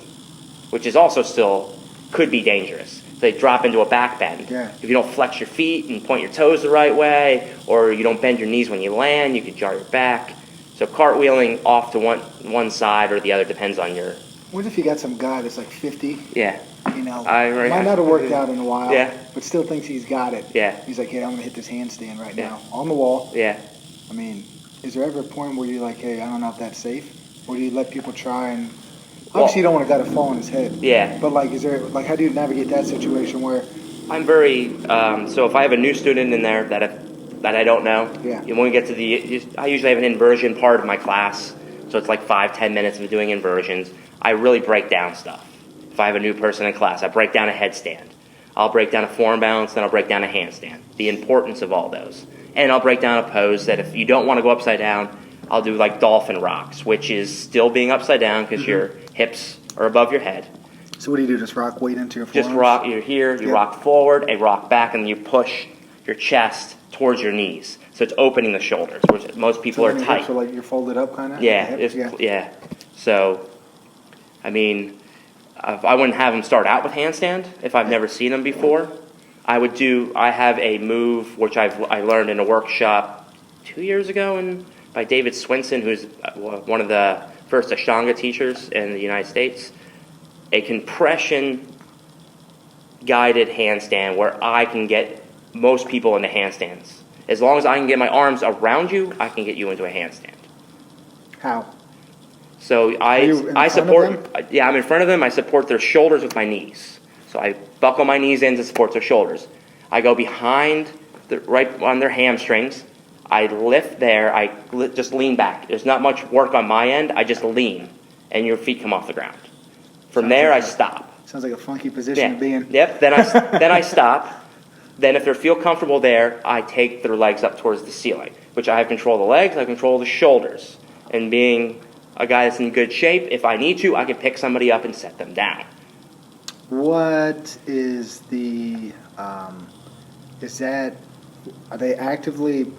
which is also still could be dangerous. They drop into a back bend. Yeah. If you don't flex your feet and point your toes the right way, or you don't bend your knees when you land, you could jar your back. So cartwheeling off to one side or the other depends on your... What if you got some guy that's like 50? Yeah. Might not have worked out in a while, but still thinks he's got it. Yeah. He's like, hey, I'm going to hit this handstand right now on the wall. Yeah. I mean, is there ever a point where you're like, hey, I don't know if that's safe? Or do you let people try and... Obviously, you don't want a guy to fall on his head. Yeah. But, like, how do you navigate that situation where... I'm very... so if I have a new student in there that I don't know, when we get to I usually have an inversion part of my class, so it's like 5-10 minutes of doing inversions. I really break down stuff. If I have a new person in class, I break down a headstand. I'll break down a forearm balance, then I'll break down a handstand. The importance of all those. And I'll break down a pose that if you don't want to go upside down, I'll do like dolphin rocks, which is still being upside down because your hips are above your head. So what do? Just rock weight into your forearms? Just rock. You're here, you rock forward, a rock back, and you push your chest towards your knees. So it's opening the shoulders, which most people are tight. So like you're folded up kind of? Yeah. So, I mean, I wouldn't have them start out with handstand if I've never seen them before. I have a move which I learned in a workshop 2 years ago by David Swinson, who's one of the first Ashtanga teachers in the United States. A compression guided handstand where I can get most people into handstands. As long as I can get my arms around you, I can get you into a handstand. How? So I support. Yeah, I'm in front of them. I support their shoulders with my knees. So I buckle my knees in to support their shoulders. I go behind, right on their hamstrings. I lift there. I just lean back. There's not much work on my end. I just lean, and your feet come off the ground. From there, I stop. Sounds like a funky position to be in. Yep. Then I stop. Then if they feel comfortable there, I take their legs up towards the ceiling, which I have control of the legs. I have control of the shoulders. And being a guy that's in good shape, if I need to, I can pick somebody up and set them down. What is are they actively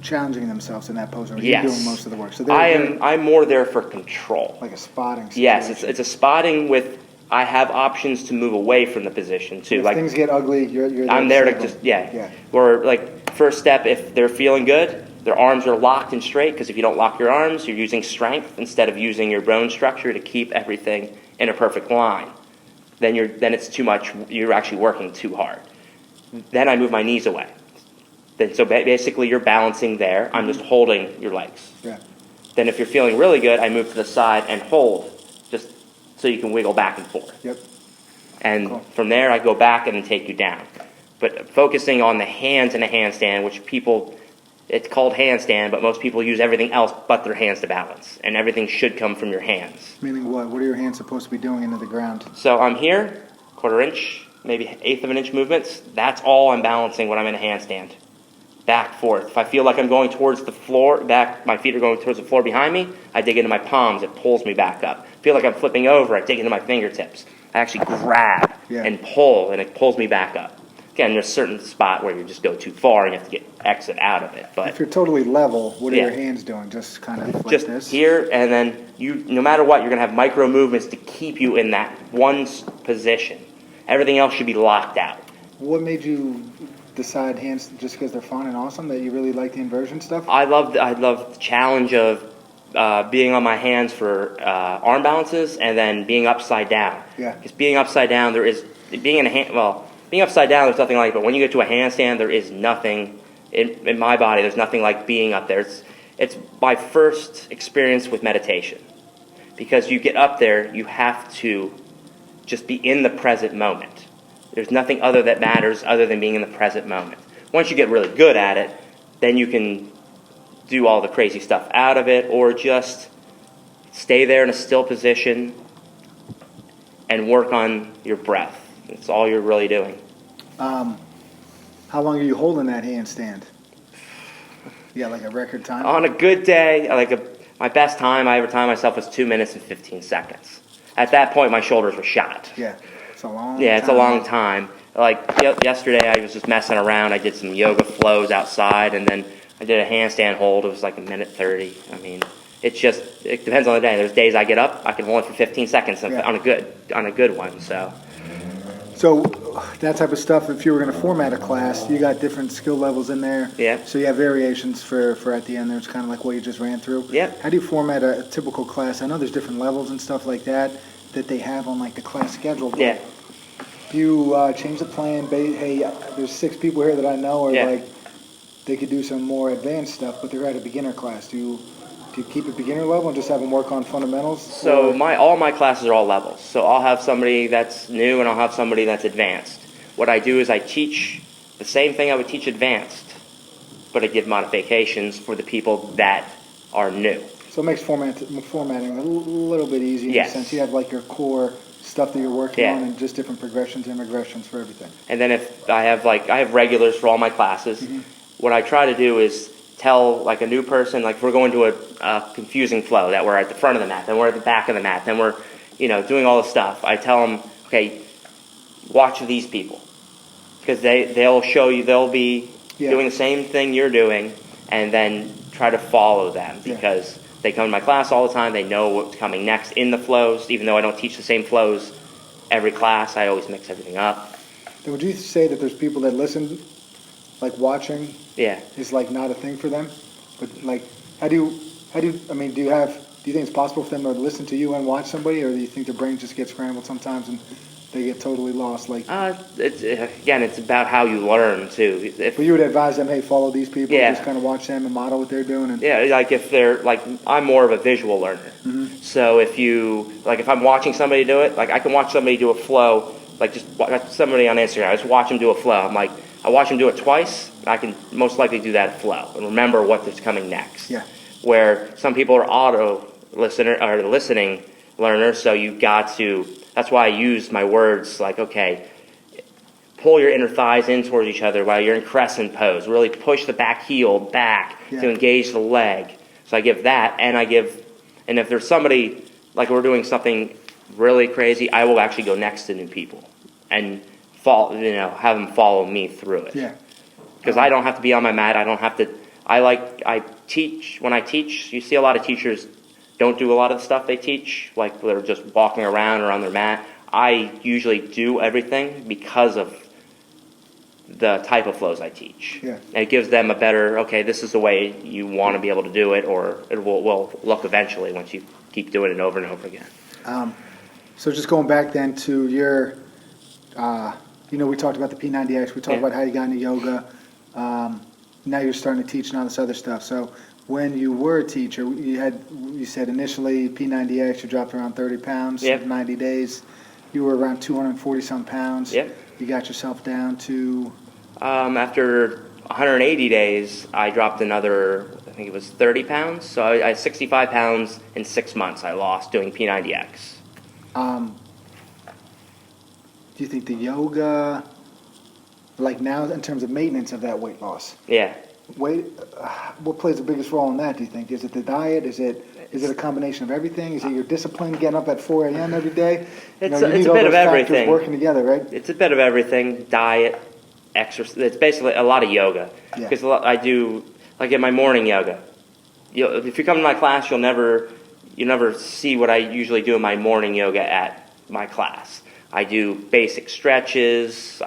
challenging themselves in that pose, or are you doing most of the work? So I'm more there for control. Like a spotting situation. Yes, it's a spotting with, I have options to move away from the position too. If things get ugly, you're there. I'm there to just, Or like, first step, if they're feeling good, their arms are locked and straight, because if you don't lock your arms, you're using strength instead of using your bone structure to keep everything in a perfect line. Then it's too much, you're actually working too hard. Then I move my knees away. So basically you're balancing there. I'm just holding your legs. Yeah. Then if you're feeling really good, I move to the side and hold, just so you can wiggle back and forth. Yep. And From there I go back and then take you down. But focusing on the hands in a handstand, which it's called handstand, but most people use everything else but their hands to balance. And everything should come from your hands. Meaning what? What are your hands supposed to be doing into the ground? So I'm here, 1/4 inch, maybe 1/8 of an inch movements. That's all I'm balancing when I'm in a handstand. Back, forth. If I feel like I'm going towards the floor, my feet are going towards the floor behind me, I dig into my palms, it pulls me back up. Feel like I'm flipping over, I dig into my fingertips. I actually grab and pull, and it pulls me back up. Again, there's a certain spot where you just go too far and you have to exit out of it. But if you're totally level, what are your hands doing? Just kind of like just this? Here, and then no matter what, you're going to have micro movements to keep you in that one position. Everything else should be locked out. What made you decide hands just because they're fun and awesome, that you really like the inversion stuff? I love the challenge of being on my hands for arm balances, and then being upside down. Yeah. Because being upside down, being upside down, there's nothing like it. But when you get to a handstand, there is nothing in my body. There's nothing like being up there. It's my first experience with meditation, because you get up there, you have to just be in the present moment. There's nothing other that matters other than being in the present moment. Once you get really good at it, then you can do all the crazy stuff out of it, or just stay there in a still position and work on your breath. That's all you're really doing. How long are you holding that handstand? Yeah, like a record time? On a good day, my best time I ever timed myself was 2 minutes and 15 seconds. At that point, my shoulders were shot. Yeah. It's a long time. Yeah, it's a long time. Like yesterday, I was just messing around. I did some yoga flows outside, and then I did a handstand hold. It was like 1:30. I mean, it depends on the day. There's days I get up, I can hold it for 15 seconds on a good one. So that type of stuff, if you were going to format a class, you got different skill levels in there. Yeah. So you have variations for at the end there. It's kind of like what you just ran through. Yeah. How do you format a typical class? I know there's different levels and stuff like that they have on like the class schedule. But Yeah. if you change the plan, hey, there's 6 people here that I know are like, they could do some more advanced stuff, but they're at a beginner class. Do you keep it beginner level and just have them work on fundamentals? So all my classes are all levels. So I'll have somebody that's new and I'll have somebody that's advanced. What I do is I teach the same thing I would teach advanced, but I give modifications for the people that are new. So it makes formatting a little bit easier in the sense you have like your core stuff that you're working on, and just different progressions and regressions for everything. And then if I have regulars for all my classes, what I try to do is tell like a new person, like if we're going to a confusing flow, that we're at the front of the mat, then we're at the back of the mat, then we're doing all this stuff. I tell them, okay, watch these people, because they'll show you, they'll be doing the same thing you're doing, and then try to follow them, because they come to my class all the time. They know what's coming next in the flows. Even though I don't teach the same flows every class, I always mix everything up. And would you say that there's people that listen, like watching is like not a thing for them? But like, do you think it's possible for them to listen to you and watch somebody, or do you think their brain just gets scrambled sometimes and they get totally lost? Like, it's about how you learn too. But you would advise them, hey, follow these people, just kind of watch them and model what they're doing. And like if they're like, I'm more of a visual learner. Mm-hmm. So if I'm watching somebody do it, like I can watch somebody do a flow, like just watch somebody on Instagram, I just watch them do a flow. I'm like, I watch them do it twice, I can most likely do that flow and remember what's coming next. Yeah. Where some people are auto listening learners, so you've got to. That's why I use my words like, okay, pull your inner thighs in towards each other while you're in Crescent Pose. Really push the back heel back to engage the leg. So I give that, and if there's somebody, like we're doing something really crazy, I will actually go next to new people and have them follow me through it. Yeah. Because I don't have to be on my mat. I don't have to. I teach. When I teach, you see a lot of teachers don't do a lot of the stuff they teach, like they're just walking around or on their mat. I usually do everything because of the type of flows I teach. Yeah. And it gives them a better, okay, this is the way you want to be able to do it, or it will look eventually once you keep doing it over and over again. So just going back then to your, we talked about the P90X, we talked about how you got into yoga. Now you're starting to teach and all this other stuff. So when you were a teacher, you said initially P90X, you dropped around 30 pounds in 90 days. You were around 240-some pounds. Yep. You got yourself down to? After 180 days, I dropped another, I think it was 30 pounds. So I had 65 pounds in 6 months I lost doing P90X. Do you think the yoga, like now in terms of maintenance of that weight loss? Yeah. What plays the biggest role in that, do you think? Is it the diet? Is it a combination of everything? Is it your discipline, getting up at 4 a.m. every day? It's a bit of everything. Working together, right? It's a bit of everything. Diet, exercise. It's basically a lot of yoga. Because I do, like in my morning yoga. If you come to my class, you'll never see what I usually do in my morning yoga at my class. I do basic stretches.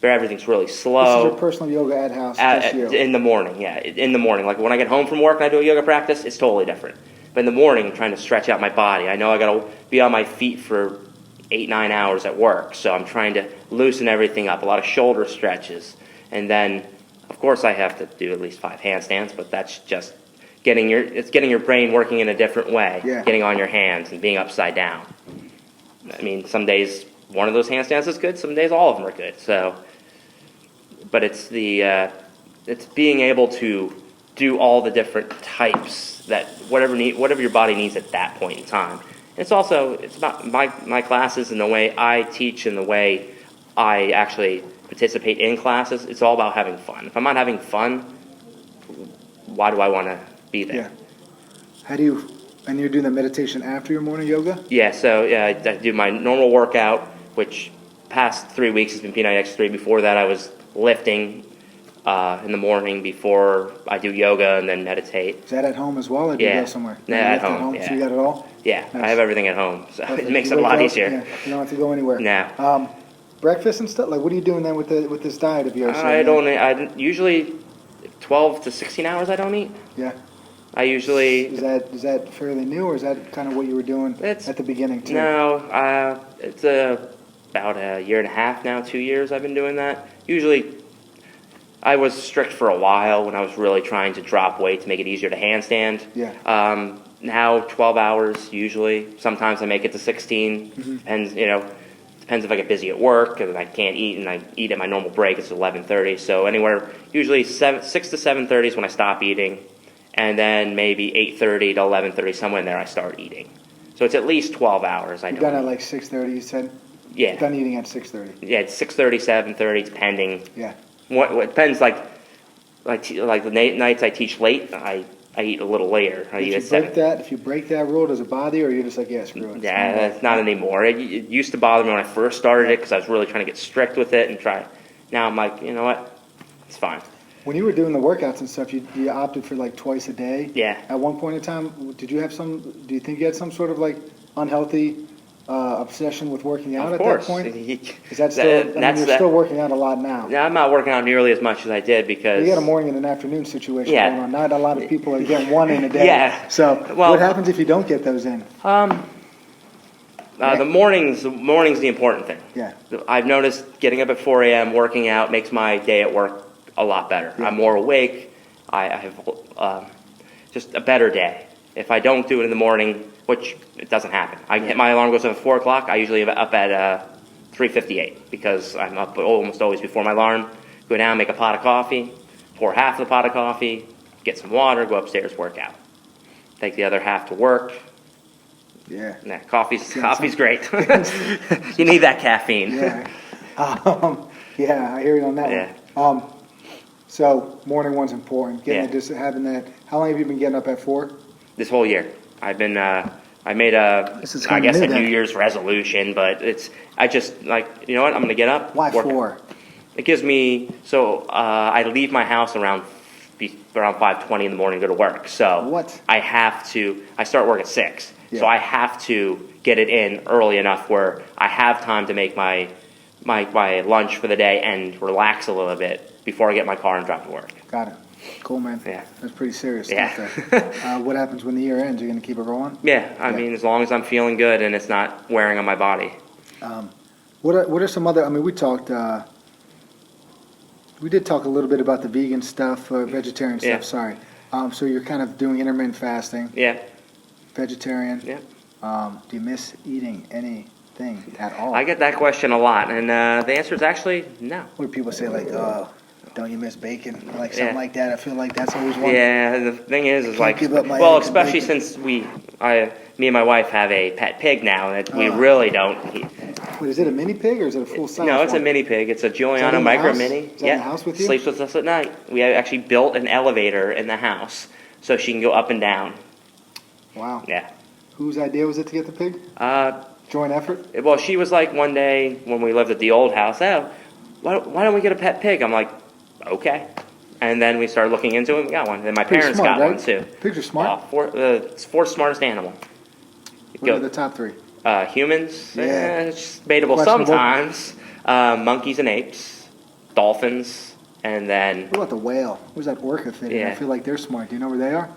Everything's really slow. This is your personal yoga at house? In the morning, in the morning. Like when I get home from work and I do a yoga practice, it's totally different. But in the morning, I'm trying to stretch out my body. I know I got to be on my feet for 8-9 hours at work, so I'm trying to loosen everything up. A lot of shoulder stretches. And then, of course, I have to do at least 5 handstands, but that's just getting your brain working in a different way. Yeah. Getting on your hands and being upside down. I mean, some days one of those handstands is good, some days all of them are good. So, but it's being able to do all the different types that whatever your body needs at that point in time. It's about my classes and the way I teach and the way I actually participate in classes. It's all about having fun. If I'm not having fun, why do I want to be there? Yeah. And you're doing the meditation after your morning yoga? Yeah, so I do my normal workout, which past 3 weeks has been P90X3. Before that, I was lifting in the morning before I do yoga and then meditate. Is that at home as well, or do you go somewhere? At home. Yeah. So you got it all? Yeah, nice. I have everything at home, so Perfect. it makes it a lot easier. Yeah, you don't have to go anywhere. No. Breakfast and stuff. Like, what are you doing then with this diet of yours? I usually 12 to 16 hours. I don't eat. Yeah. I usually. Is that fairly new, or is that kind of what you were doing at the beginning too? No, it's about a year and a half now, 2 years I've been doing that. Usually, I was strict for a while when I was really trying to drop weight to make it easier to handstand. Yeah. Now 12 hours usually. Sometimes I make it to 16. Mm-hmm. Depends if I get busy at work and I can't eat, and I eat at my normal break. It's 11:30. So anywhere usually 6 to 7:30 is when I stop eating, and then maybe 8:30 to 11:30 somewhere in there I start eating. So it's at least 12 hours. You're done at like 6:30. You said. Yeah. Done eating at 6:30. Yeah, it's 6:30, 7:30, depending. Yeah. What depends, like the nights I teach late, I eat a little later. If you break that rule, does it bother you, or you're just like, yeah, screw it? Yeah, it's not anymore. It used to bother me when I first started it because I was really trying to get strict with it and try. Now I'm like, you know what? It's fine. When you were doing the workouts and stuff, you opted for like twice a day. Yeah. At one point in time, do you think you had some sort of like unhealthy obsession with working out Of at course. that point? Is that still? You're still working out a lot now. No, I'm not working out nearly as much as I did because you got a morning and an afternoon situation going on. Not a lot of people are getting one in a day. Yeah. So what happens if you don't get those in? The morning's the important thing. Yeah. I've noticed getting up at 4 a.m., working out makes my day at work a lot better. Yeah. I'm more awake. I have just a better day. If I don't do it in the morning, which it doesn't happen. My alarm goes off at 4 o'clock. I usually am up at 3:58 because I'm up almost always before my alarm. Go down, make a pot of coffee, pour half the pot of coffee, get some water, go upstairs, work out. Take the other half to work. Yeah. Nah, coffee's great. You need that caffeine. Yeah. I hear you on that one. So morning one's important. Just having that. How long have you been getting up at 4? This whole year. I've been. I made a New Year's resolution, but I just like, you know what? I'm going to get up. Why 4? It gives me I leave my house around 5:20 in the morning to go to work. So what? I start work at 6. Yeah. So I have to get it in early enough where I have time to make my lunch for the day and relax a little bit before I get in my car and drive to work. Got it. Cool, man. Yeah. That's pretty serious stuff there. What happens when the year ends? You're going to keep it rolling? Yeah. I mean, as long as I'm feeling good and it's not wearing on my body. What are some other, we talked, we did talk a little bit about the vegan stuff, vegetarian stuff, sorry. So you're kind of doing intermittent fasting. Yeah. Vegetarian. Yeah. Do you miss eating anything at all? I get that question a lot, and the answer is actually no. What do people say, like, don't you miss bacon? Like something like that. I feel like that's always one. Yeah, the thing is like, especially since me and my wife have a pet pig now, that we really don't eat. Wait, is it a mini pig or is it a full size? No, it's a mini pig. It's a Giuliano Micro Mini. Is that in the house with you? Sleeps with us at night. We actually built an elevator in the house so she can go up and down. Wow. Yeah. Whose idea was it to get the pig? Joint effort? Well, she was like one day when we lived at the old house, why don't we get a pet pig? I'm like, okay. And then we started looking into it and we got one. And my parents got one too. Pigs are smart. It's fourth smartest animal. What are the top 3? Humans, it's debatable sometimes. Monkeys and apes, dolphins, and then... What about the whale? Where's that orca fit in? Yeah. I feel like they're smart. Do you know where they are?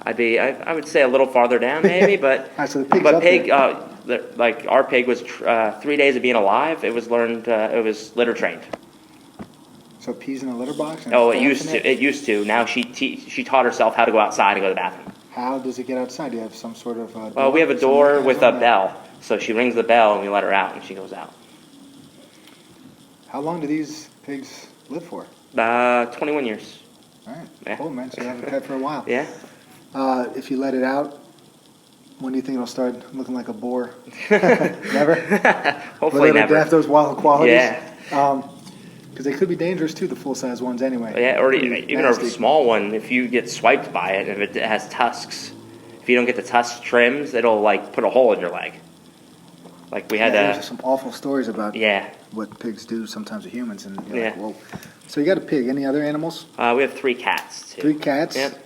I would say a little farther down maybe, but right, so the pig's up pig, there. like our pig was 3 days of being alive. It was it was litter trained. So pees in a litter box? It used to. Now she taught herself how to go outside and go to the bathroom. How does it get outside? Do you have some sort of door? Well, we have a door with a bell. So she rings the bell and we let her out and she goes out. How long do these pigs live for? 21 years. All right. Yeah. Cool, man. So you have a pet for a while. Yeah. If you let it out, when do you think it'll start looking like a boar? Never? Hopefully never. They have those wild qualities? Yeah. Because they could be dangerous too, the full-size ones anyway. Yeah, or even a small one, if you get swiped by it, if it has tusks, if you don't get the tusks trimmed, it'll like put a hole in your leg. Like we had there's some awful stories about Yeah. what pigs do sometimes to humans, and you're like, whoa. So you got a pig. Any other animals? We have 3 cats too. 3 cats? Yep.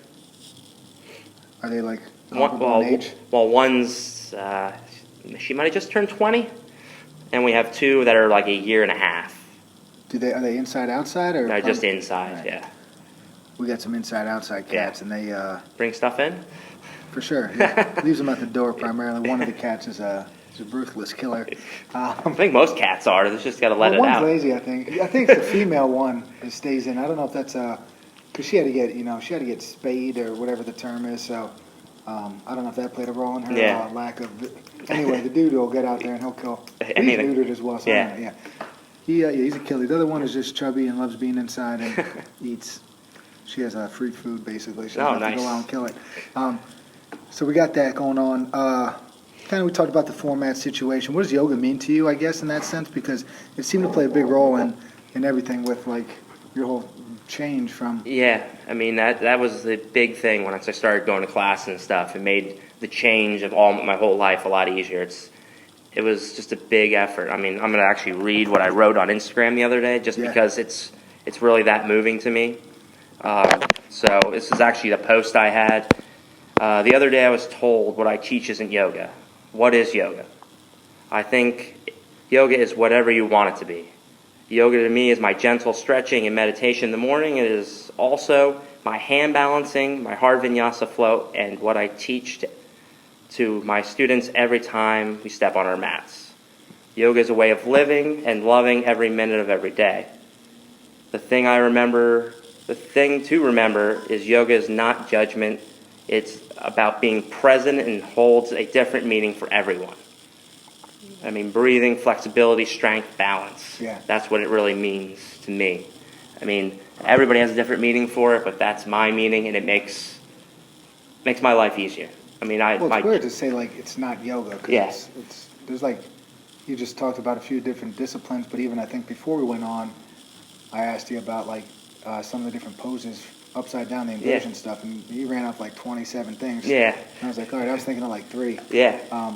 Are they like comparable in age? Well, one's she might have just turned 20, and we have 2 that are like a year and a half. Are they inside outside or? No, just inside. Right. Yeah. We got some inside outside cats, and they bring stuff in. For sure. Yeah. Leaves them at the door primarily. One of the cats is a ruthless killer. I think most cats are. They just got to let it out. One's lazy, I think. I think it's the female one that stays in. I don't know if that's because she had to get spayed or whatever the term is. So I don't know if that played a role in her lack of. Anyway, the dude will get out there and he'll kill. He's neutered as well. So yeah. He's a killer. The other one is just chubby and loves being inside and eats. She has free food basically. She doesn't have to go out and kill it. So we got that going on. Kind of we talked about the format situation. What does yoga mean to you, I guess, in that sense? Because it seemed to play a big role in everything with like your whole change from. Yeah, I mean that was the big thing when I started going to class and stuff. It made the change of my whole life a lot easier. It was just a big effort. I mean, I'm going to actually read what I wrote on Instagram the other day just because it's really that moving to me. So this is actually the post I had. The other day I was told what I teach isn't yoga. What is yoga? I think yoga is whatever you want it to be. Yoga to me is my gentle stretching and meditation in the morning. It is also my hand balancing, my hard vinyasa flow, and what I teach to my students every time we step on our mats. Yoga is a way of living and loving every minute of every day. The thing to remember is yoga is not judgment. It's about being present and holds a different meaning for everyone. I mean, breathing, flexibility, strength, balance. Yeah. That's what it really means to me. I mean, everybody has a different meaning for it, but that's my meaning, and it makes my life easier. I mean, it's weird to say, like, it's not yoga. Cause yeah. There's, like, you just talked about a few different disciplines, but even I think before we went on, I asked you about, like, some of the different poses, upside down, the inversion stuff, and you ran up, like, 27 things. Yeah. And I was like, all right, I was thinking of, like, 3. Yeah.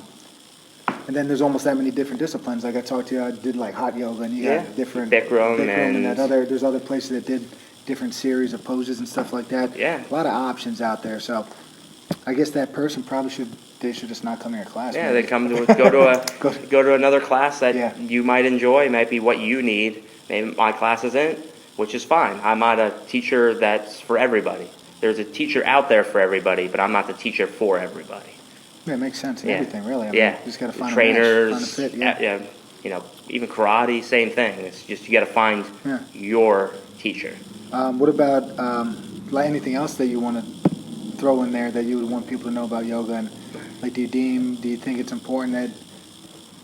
And then there's almost that many different disciplines. Like I talked to you, I did like hot yoga, and you got different Bikram and there's other places that did different series of poses and stuff like that. Yeah. A lot of options out there. So I guess that person probably should just not come to your class. Yeah, maybe. they go to another class that you might enjoy, might be what you need. Maybe my class isn't, which is fine. I'm not a teacher that's for everybody. There's a teacher out there for everybody, but I'm not the teacher for everybody. Yeah, it makes sense in everything, really. I mean, you just got to find trainers, a match, find a fit. Yeah, even karate, same thing. It's just you got to find your teacher. What about like anything else that you want to throw in there that you would want people to know about yoga? And like, do you think it's important that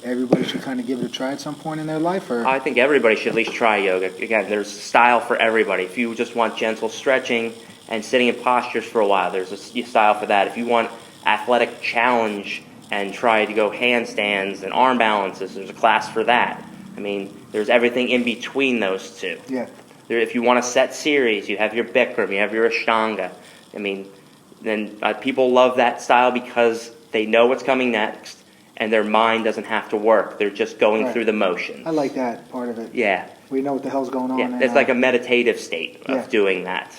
everybody should kind of give it a try at some point in their life? Or I think everybody should at least try yoga. Again, there's style for everybody. If you just want gentle stretching and sitting in postures for a while, there's a style for that. If you want athletic challenge and try to go handstands and arm balances, there's a class for that. I mean, there's everything in between those two. Yeah. If you want a set series, you have your Bikram, you have your Ashtanga. I mean, then people love that style because they know what's coming next and their mind doesn't have to work. They're just going through the motions. I like that part of it. Yeah. We know what the hell's going on. Yeah, it's like a meditative state of doing that.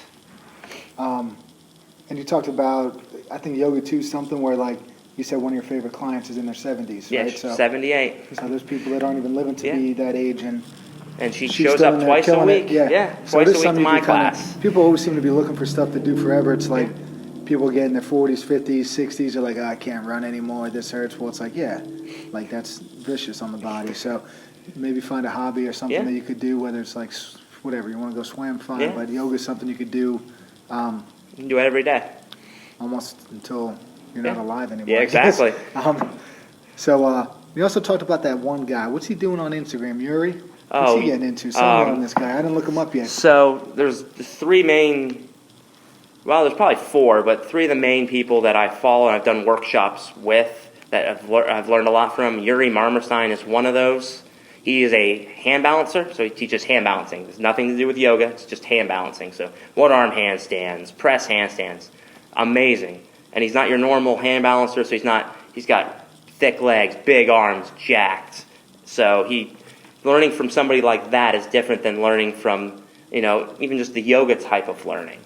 And you talked about, I think yoga too, something where like you said one of your favorite clients is in their 70s, yeah, right? So 78. So there's people that aren't even living to be that age, and she shows up twice a week. Yeah, so twice a week to my class. People always seem to be looking for stuff to do forever. It's like people get in their 40s, 50s, 60s, are like, I can't run anymore, this hurts. Well, it's like, like that's vicious on the body. So maybe find a hobby or something that you could do, whether it's like whatever, you want to go swim, fine, but yoga is something you could do. You can do it every day. Almost until you're not alive anymore. Yeah, exactly. So we also talked about that one guy. What's he doing on Instagram, Yuri? What's he getting into? Something on this guy. I didn't look him up yet. So there's three main, there's probably 4, but 3 of the main people that I follow and I've done workshops with that I've learned a lot from. Yuri Marmerstein is one of those. He is a hand balancer, so he teaches hand balancing. There's nothing to do with yoga. It's just hand balancing. So one-arm handstands, press handstands. Amazing. And he's not your normal hand balancer, so he's got thick legs, big arms, jacked. So learning from somebody like that is different than learning from, even just the yoga type of learning.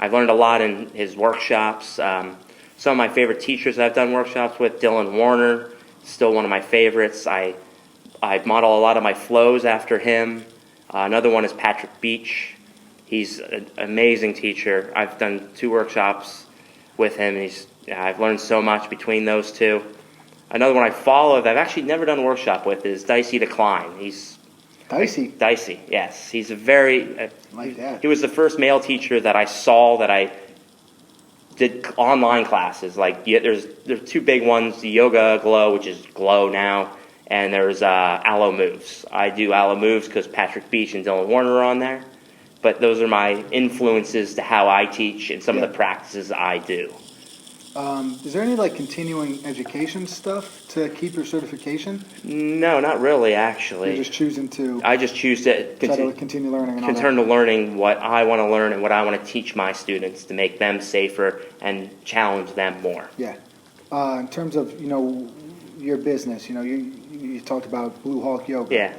I've learned a lot in his workshops. Some of my favorite teachers that I've done workshops with, Dylan Warner, still one of my favorites. I model a lot of my flows after him. Another one is Patrick Beach. He's an amazing teacher. I've done 2 workshops with him, and I've learned so much between those 2. Another one I follow that I've actually never done a workshop with is Dicey Decline. Dicey, yes. He's a very... like that. He was the first male teacher that I saw that I did online classes. Like, there's 2 big ones, the Yoga Glow, which is Glow now, and there's Aloe Moves. I do Aloe Moves because Patrick Beach and Dylan Warner are on there. But those are my influences to how I teach and some of the practices I do. Is there any like continuing education stuff to keep your certification? No, not really, actually. You're just choosing to... I just choose to continue learning and all that. Continue learning what I want to learn and what I want to teach my students to make them safer and challenge them more. Yeah. In terms of, your business, you talked about Blue Hawk Yoga. Yeah.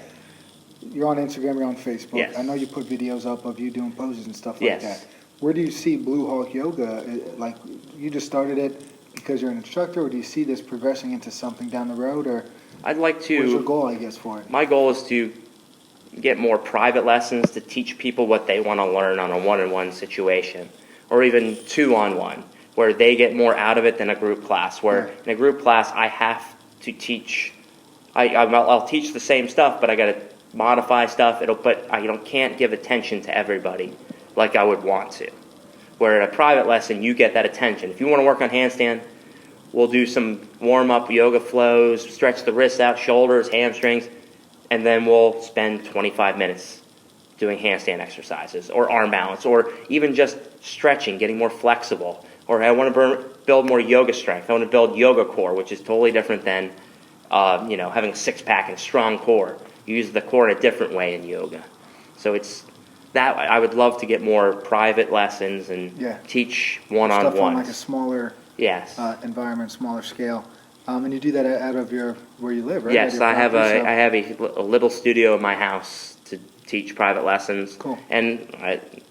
You're on Instagram, you're on Facebook. Yes. I know you put videos up of you doing poses and stuff like that. Where do you see Blue Hawk Yoga? Like, you just started it. because you're an instructor, or do you see this progressing into something down the road, or I'd like to. what's your goal, I guess, for it? My goal is to get more private lessons to teach people what they want to learn on a one-on-one situation, or even two-on-one, where they get more out of it than a group class. Where in a group class, I have to teach. I'll teach the same stuff, but I got to modify stuff. But I can't give attention to everybody like I would want to. Where in a private lesson, you get that attention. If you want to work on handstand, we'll do some warm-up yoga flows, stretch the wrists out, shoulders, hamstrings, and then we'll spend 25 minutes doing handstand exercises or arm balance or even just stretching, getting more flexible. Or I want to build more yoga strength. I want to build yoga core, which is totally different than having a six-pack and strong core. You use the core in a different way in yoga. So it's that I would love to get more private lessons and teach one-on-ones. Stuff on like a smaller environment, smaller scale. And you do that out of where you live, right? Yes, I have a little studio in my house to teach private lessons. Cool. And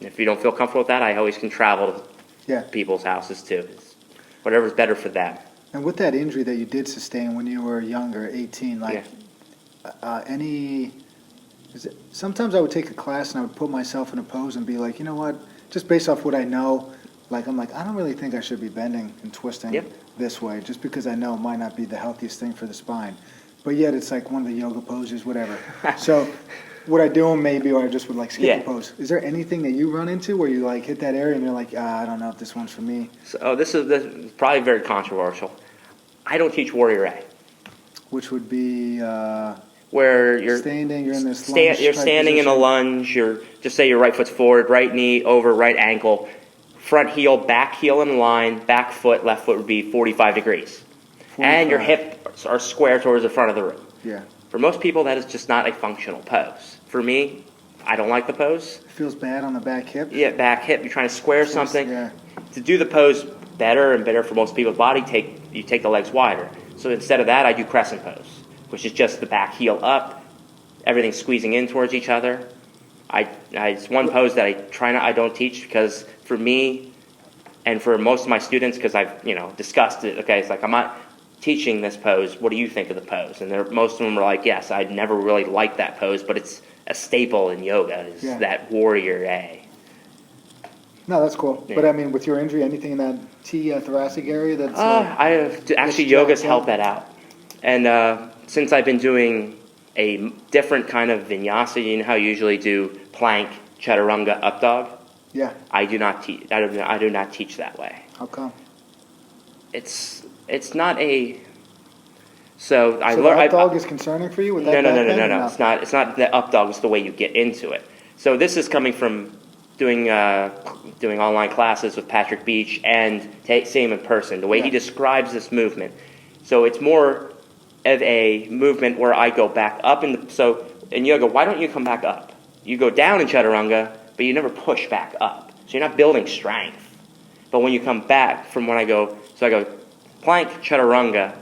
if you don't feel comfortable with that, I always can travel to people's houses too. Whatever's better for them. And with that injury that you did sustain when you were younger, 18, sometimes I would take a class and I would put myself in a pose and be like, you know what, just based off what I know, I'm like, I don't really think I should be bending and twisting this way, just because I know it might not be the healthiest thing for the spine. But yet it's like one of the yoga poses, whatever. So would I do them maybe, or I just would skip the pose? Is there anything that you run into where you hit that area and you're like, I don't know if this one's for me? So this is probably very controversial. I don't teach Warrior A. Which would be where you're standing, you're in this lunge you're standing in a lunge, just say your right foot's forward, right knee over right ankle, front heel, back heel in line, back foot, left foot would be 45 degrees. 45. And your hips are square towards the front of the room. Yeah. For most people, that is just not a functional pose. For me, I don't like the pose. It feels bad on the back hip? Yeah, back hip. You're trying to square something. Yeah. To do the pose better for most people's body, you take the legs wider. So instead of that, I do Crescent Pose, which is just the back heel up, everything squeezing in towards each other. It's one pose that I don't teach because for me and for most of my students, because I've discussed it. Okay, it's like I'm not teaching this pose. What do you think of the pose? And most of them are like, yes, I'd never really liked that pose, but it's a staple in yoga. Is that Warrior A? No, that's cool. Yeah. But I mean, with your injury, anything in that thoracic area that's yoga's helped that out. And since I've been doing a different kind of vinyasa, you know how you usually do plank, chaturanga, up dog? Yeah. I do not teach. I do not teach that way. How come? It's not a. So I learned. The up dog is concerning for you with that? No. It's not the up dog. It's the way you get into it. So this is coming from doing online classes with Patrick Beach and seeing him in person. The way he describes this movement. So it's more of a movement where I go back up. So in yoga, why don't you come back up? You go down in chaturanga, but you never push back up. So you're not building strength. But when you come back from when I go plank, chaturanga,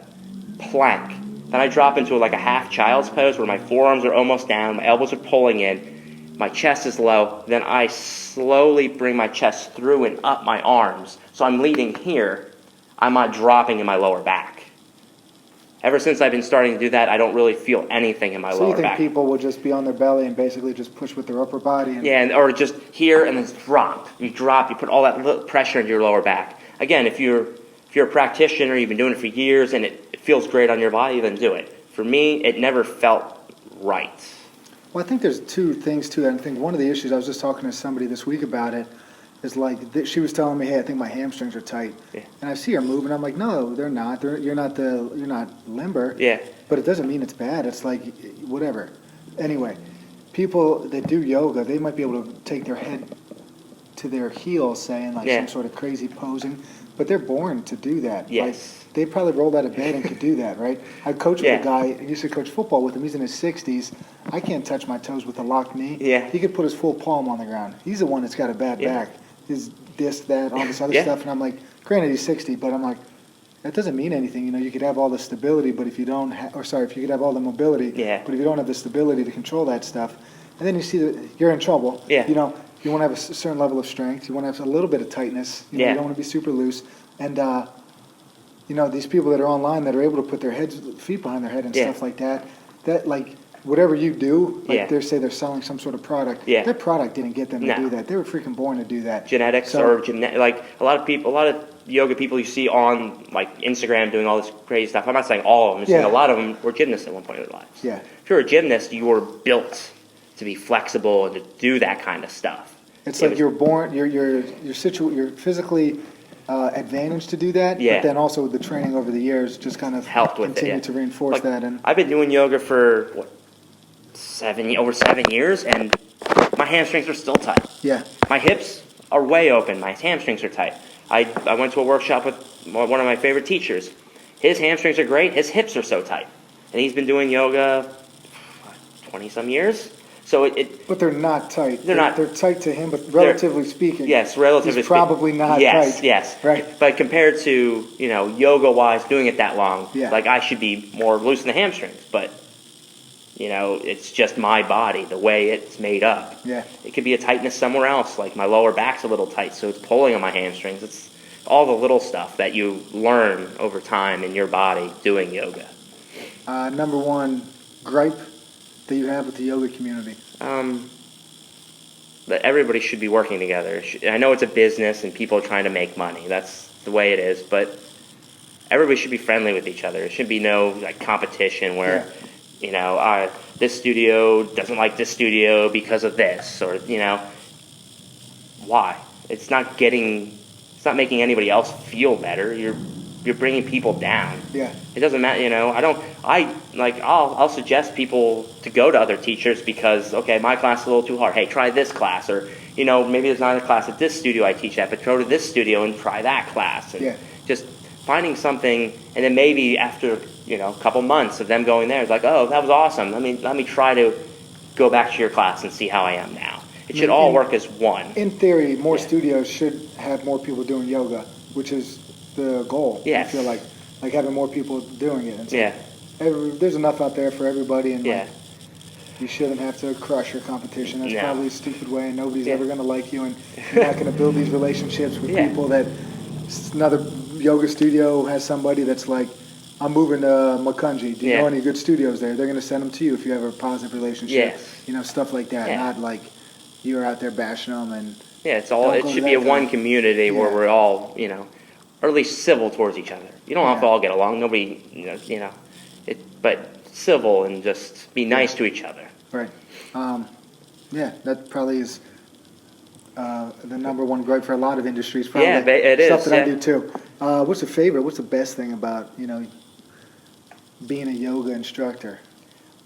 plank. Then I drop into like a half child's pose where my forearms are almost down, my elbows are pulling in, my chest is low. Then I slowly bring my chest through and up my arms. So I'm leading here. I'm not dropping in my lower back. Ever since I've been starting to do that, I don't really feel anything in my lower back. So you think people will just be on their belly and basically just push with their upper body? Or just here and then drop. You put all that pressure into your lower back. Again, if you're a practitioner, you've been doing it for years, and it feels great on your body, then do it. For me, it never felt right. Well, I think there's two things to that. I think one of the issues, I was just talking to somebody this week about it, is she was telling me, hey, I think my hamstrings are tight. Yeah. And I see her move, and I'm like, no, they're not. You're not limber. Yeah. But it doesn't mean it's bad. It's like, whatever. Anyway, people that do yoga, they might be able to take their head to their heels, saying some sort of crazy posing, but they're born to do that. Yes. They probably rolled out of bed and could do that, right? I coach with a guy, I used to coach football with him. He's in his 60s. I can't touch my toes with a locked knee. Yeah. He could put his full palm on the ground. He's the one that's got a bad back. His this, that, all this other stuff. And I'm like, granted, he's 60, but I'm like, that doesn't mean anything. You could have all the stability, but if you don't if you could have all the mobility, but if you don't have the stability to control that stuff, and then you see that you're in trouble. Yeah. You want to have a certain level of strength. You want to have a little bit of tightness. You don't want to be super loose. And these people that are online that are able to put their feet behind their head and stuff like that, like, whatever you do, like they're selling some sort of product. Yeah. That product didn't get them to do that. They were freaking born to do that. Genetics like a lot of yoga people you see on like Instagram doing all this crazy stuff. I'm not saying all of them. I'm saying a lot of them were gymnasts at one point in their lives. Yeah. If you're a gymnast, you were built to be flexible and to do that kind of stuff. It's like you're born, you're physically advantaged to do that. Yeah. But then also the training over the years just kind of helped with continue to reinforce that. And I've been doing yoga for over 7 years, and my hamstrings are still tight. Yeah. My hips are way open. My hamstrings are tight. I went to a workshop with one of my favorite teachers. His hamstrings are great. His hips are so tight. And he's been doing yoga 20-some years. So but they're not tight. They're not. They're tight to him, but relatively speaking. Yes, relatively he's probably not tight. Yes. Right. But compared to, yoga-wise, doing it that long, yeah. like I should be more loose in the hamstrings. But, it's just my body, the way it's made up. Yeah. It could be a tightness somewhere else, like my lower back's a little tight, so it's pulling on my hamstrings. It's all the little stuff that you learn over time in your body doing yoga. Number one gripe that you have with the yoga community? That everybody should be working together. I know it's a business and people are trying to make money. That's the way it is, but everybody should be friendly with each other. There should be no competition where, this studio doesn't like this studio because of this, or, why? It's not making anybody else feel better. You're bringing people down. Yeah. It doesn't matter, I'll suggest people to go to other teachers because, okay, my class is a little too hard. Hey, try this class. Or, maybe there's not a class at this studio I teach at, but go to this studio and try that class. And just finding something, and then maybe after, a couple months of them going there, it's like, oh, that was awesome. Let me try to go back to your class and see how I am now. It should all work as one. In theory, more studios should have more people doing yoga, which is the goal. Yes. I feel like having more people doing it. And so there's enough out there for everybody, and you shouldn't have to crush your competition. That's probably a stupid way, and nobody's ever going to like you, and you're not going to build these relationships with people that another yoga studio has somebody that's like, I'm moving to Makunji. Do you know any good studios there? They're going to send them to you if you have a positive relationship. Yes. Stuff like that. Not like you're out there bashing them. And it should be a one community where we're all, or at least civil towards each other. You don't have to all get along. Nobody, but civil and just be nice to each other. Right. That probably is the number one gripe for a lot of industries. Probably it is. Stuff that I do too. What's the best thing about, being a yoga instructor?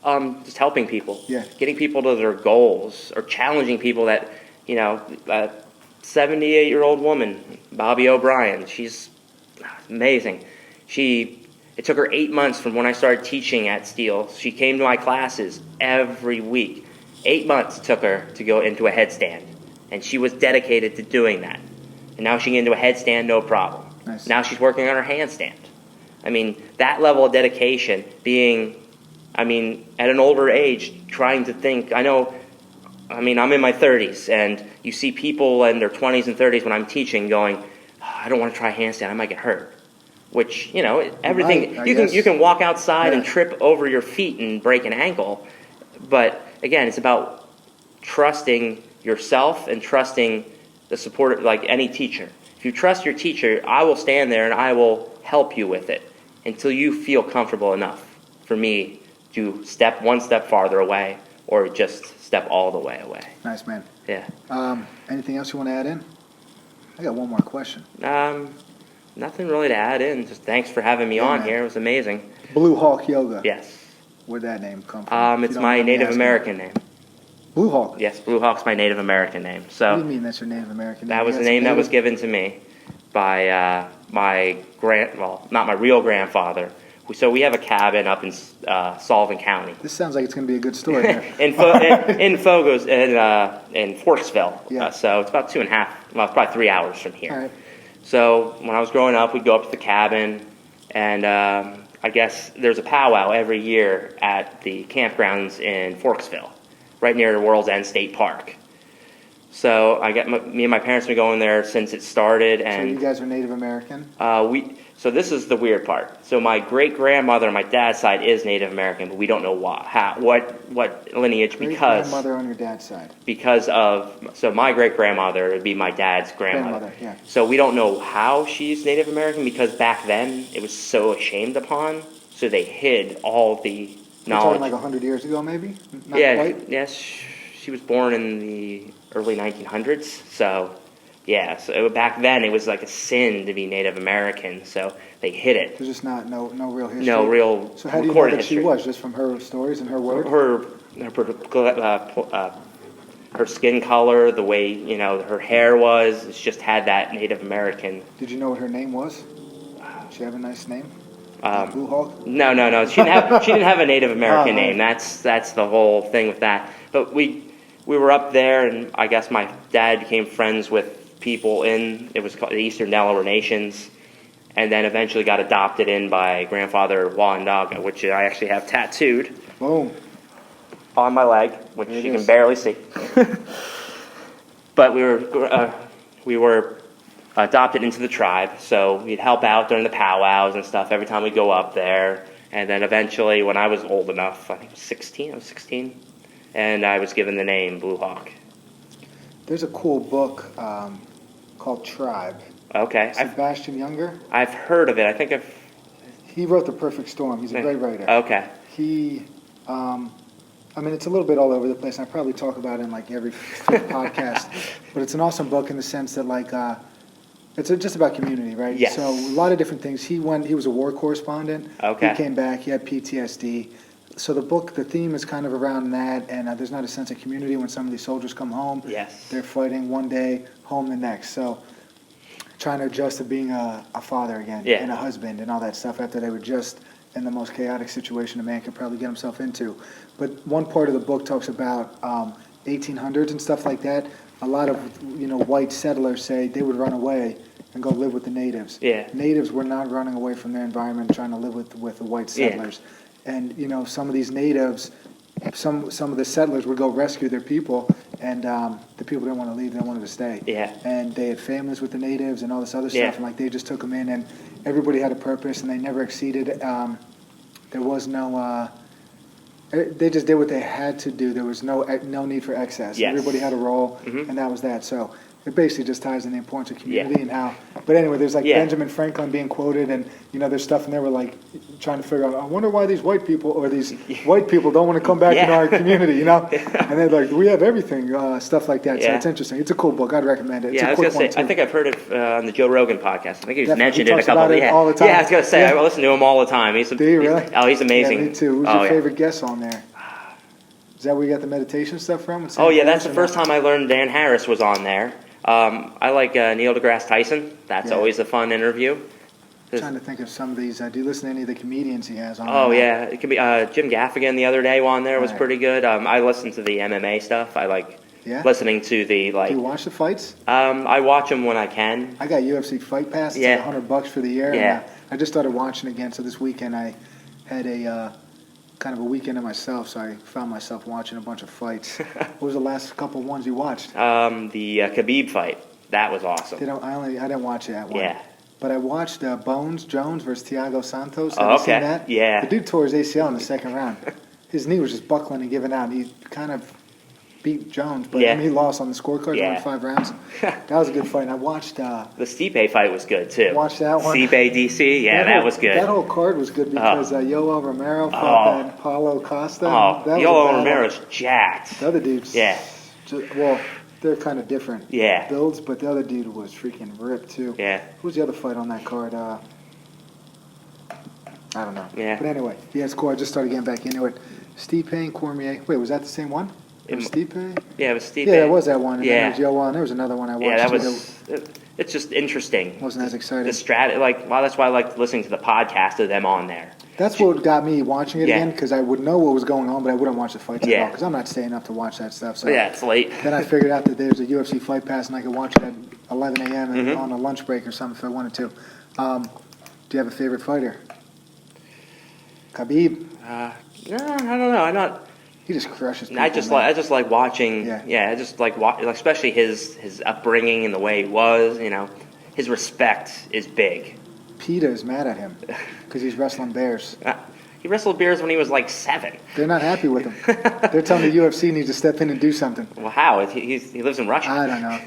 Just helping people. Yeah. Getting people to their goals, or challenging people that, 78-year-old woman, Bobby O'Brien. She's amazing. It took her 8 months from when I started teaching at Steele. She came to my classes every week. 8 months took her to go into a headstand, and she was dedicated to doing that. And now she can get into a headstand, no problem. Nice. Now she's working on her handstand. That level of dedication, at an older age, trying to think. I'm in my 30s, and you see people in their 20s and 30s when I'm teaching going, I don't want to try handstand, I might get hurt. Which, everything, you can walk outside and trip over your feet and break an ankle. But again, it's about trusting yourself and trusting the support, like any teacher. If you trust your teacher, I will stand there and I will help you with it until you feel comfortable enough for me to step one step farther away or just step all the way away. Nice, man. Yeah. Anything else you want to add in? I got one more question. Nothing really to add in. Just thanks for having me on here. It was amazing. Blue Hawk Yoga. Yes. Where'd that name come from? It's my Native American name. Blue Hawk? Yes, Blue Hawk's my Native American name. So what do you mean that's your Native American name? That was the name that was given to me by not my real grandfather. So we have a cabin up in Sullivan County. This sounds like it's going to be a good story. in Fogos, in Forksville. Yeah. So it's about 2.5, probably 3 hours from here. All right. So when I was growing up, we'd go up to the cabin, and I guess there's a powwow every year at the campgrounds in Forksville, right near the World's End State Park. So me and my parents have been going there since it started. And so you guys are Native American? So this is the weird part. So my great-grandmother on my dad's side is Native American, but we don't know what lineage, because grandmother on your dad's side. So my great-grandmother would be my dad's grandmother. Yeah. So we don't know how she's Native American, because back then it was so ashamed upon, so they hid all the knowledge. You're talking like 100 years ago, maybe? Not quite? Yes, she was born in the early 1900s, so... Yeah, so back then it was like a sin to be Native American, so they hid it. There's just no real history? No real So how do you know that history. she was? Just from her stories and her word? Her skin color, the way, her hair was, it's just had that Native American. Did you know what her name was? Did she have a nice name? Blue Hawk? No. She didn't have a Native American name. That's the whole thing with that. But we were up there, and I guess my dad became friends with people it was called the Eastern Delaware Nations, and then eventually got adopted in by grandfather Wallendaga, which I actually have tattooed. Boom. On my leg, which you can barely see. But we were adopted into the tribe, so we'd help out during the powwows and stuff every time we go up there. And then eventually, when I was old enough, I think I was 16, and I was given the name Blue Hawk. There's a cool book called Tribe. Okay. Sebastian Junger. I've heard of it. He wrote The Perfect Storm. He's a great writer. Okay. He, it's a little bit all over the place, and I probably talk about it in like every podcast, but it's an awesome book in the sense that it's just about community, right? Yes. So a lot of different things. He was a war correspondent. Okay. He came back. He had PTSD. So the theme is kind of around that, and there's not a sense of community when some of these soldiers come home. Yes. They're fighting one day, home the next. So trying to adjust to being a father again, and a husband and all that stuff after they were just in the most chaotic situation a man could probably get himself into. But one part of the book talks about 1800s and stuff like that. A lot of white settlers say they would run away and go live with the natives. Yeah. Natives were not running away from their environment trying to live with the white settlers. Yeah. And some of these natives, some of the settlers would go rescue their people, and the people didn't want to leave; they wanted to stay. Yeah. And they had families with the natives and all this other stuff, and they just took them in, and everybody had a purpose, and they never exceeded. There was no. They just did what they had to do. There was no need for excess. Yes. Everybody had a role, and that was that. So it basically just ties in the importance of community and how. But anyway, there's Benjamin Franklin being quoted, and there's stuff in there where trying to figure out. I wonder why these white people don't want to come back in our community, And they're we have everything, stuff like that. So it's interesting. It's a cool book. I'd recommend it. It's I was gonna say. I think I've heard it on the Joe Rogan podcast. I think he's mentioned it a couple. All the time. Yeah, I was gonna say I listen to him all the time. Do you really? He's amazing. Yeah, me too. Who's your favorite guest on there? Is that where you got the meditation stuff from? That's the first time I learned Dan Harris was on there. I like Neil deGrasse Tyson. That's always a fun interview. I'm trying to think of some of these. Do you listen to any of the comedians he has on? It could be Jim Gaffigan the other day on there was pretty good. I listen to the MMA stuff. I like listening to the Do you watch the fights? I watch them when I can. I got UFC Fight Pass. It's $100 for the year. Yeah. And, I just started watching again. So this weekend I had a kind of a weekend of myself. So I found myself watching a bunch of fights. What was the last couple ones you watched? The Khabib fight. That was awesome. I didn't watch that one. Yeah. But I watched Jones versus Thiago Santos. Have you seen that? Yeah. The dude tore his ACL in the second round. His knee was just buckling and giving out. He kind of beat Jones, but he lost on the scorecard. He won 5 rounds. That was a good fight. And I watched... the Stipe fight was good, too. Watched that one. Stipe, DC, that was good. That whole card was good because Yoel Romero fought Paulo Costa. Yoel Romero's jacked. The other dude's... Yeah. They're kind of different builds, but the other dude was freaking ripped, too. Yeah. Who was the other fight on that card? I don't know. Yeah. But anyway, it's cool. I just started getting back into it. Stipe and Cormier. Wait, was that the same one? Stipe? Yeah, it was Stipe. Yeah, it was that one. And then there was Yoel, and there was another one I watched. Yeah, that was... It's just interesting. Wasn't as exciting. That's why I liked listening to the podcast of them on there. That's what got me watching it again, because I would know what was going on, but I wouldn't watch the fights at all, because I'm not staying up to watch that stuff. So it's late. Then I figured out that there's a UFC Fight Pass, and I could watch it at 11 a.m. and on a lunch break or something if I wanted to. Do you have a favorite fighter? Khabib? I don't know. He just crushes people. I just like watching. I just like especially his upbringing and the way he was. His respect is big. PETA is mad at him because he's wrestling bears. He wrestled bears when he was like 7. They're not happy with him. They're telling the UFC needs to step in and do something. Well, how? He lives in Russia. I don't know.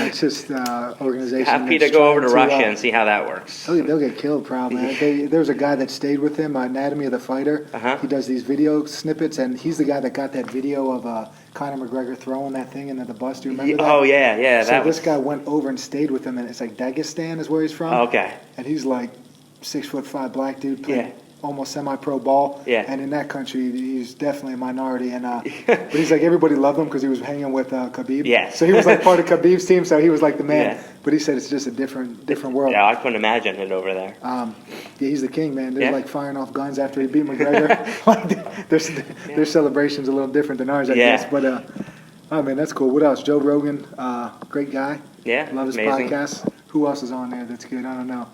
It's just organization. Have PETA go over to Russia and see how that works. They'll get killed probably. There was a guy that stayed with him, Anatomy of the Fighter. He does these video snippets, and he's the guy that got that video of Conor McGregor throwing that thing into the bus. Do you remember that? Oh, yeah. So this guy went over and stayed with him, and it's like Dagestan is where he's from. Okay. And he's like 6'5" black dude playing almost semi-pro ball. Yeah. And in that country, he's definitely a minority. And but he's like, everybody loved him because he was hanging with Khabib. Yeah. So he was like part of Khabib's team, so he was like the man. Yeah. But he said it's just a different world. Yeah, I couldn't imagine it over there. He's the king, man. They're like firing off guns after he beat McGregor. Their celebration's a little different than ours, I guess. But oh man, that's cool. What else? Joe Rogan, great guy. Yeah, love his amazing. podcast. Who else is on there that's good? I don't know.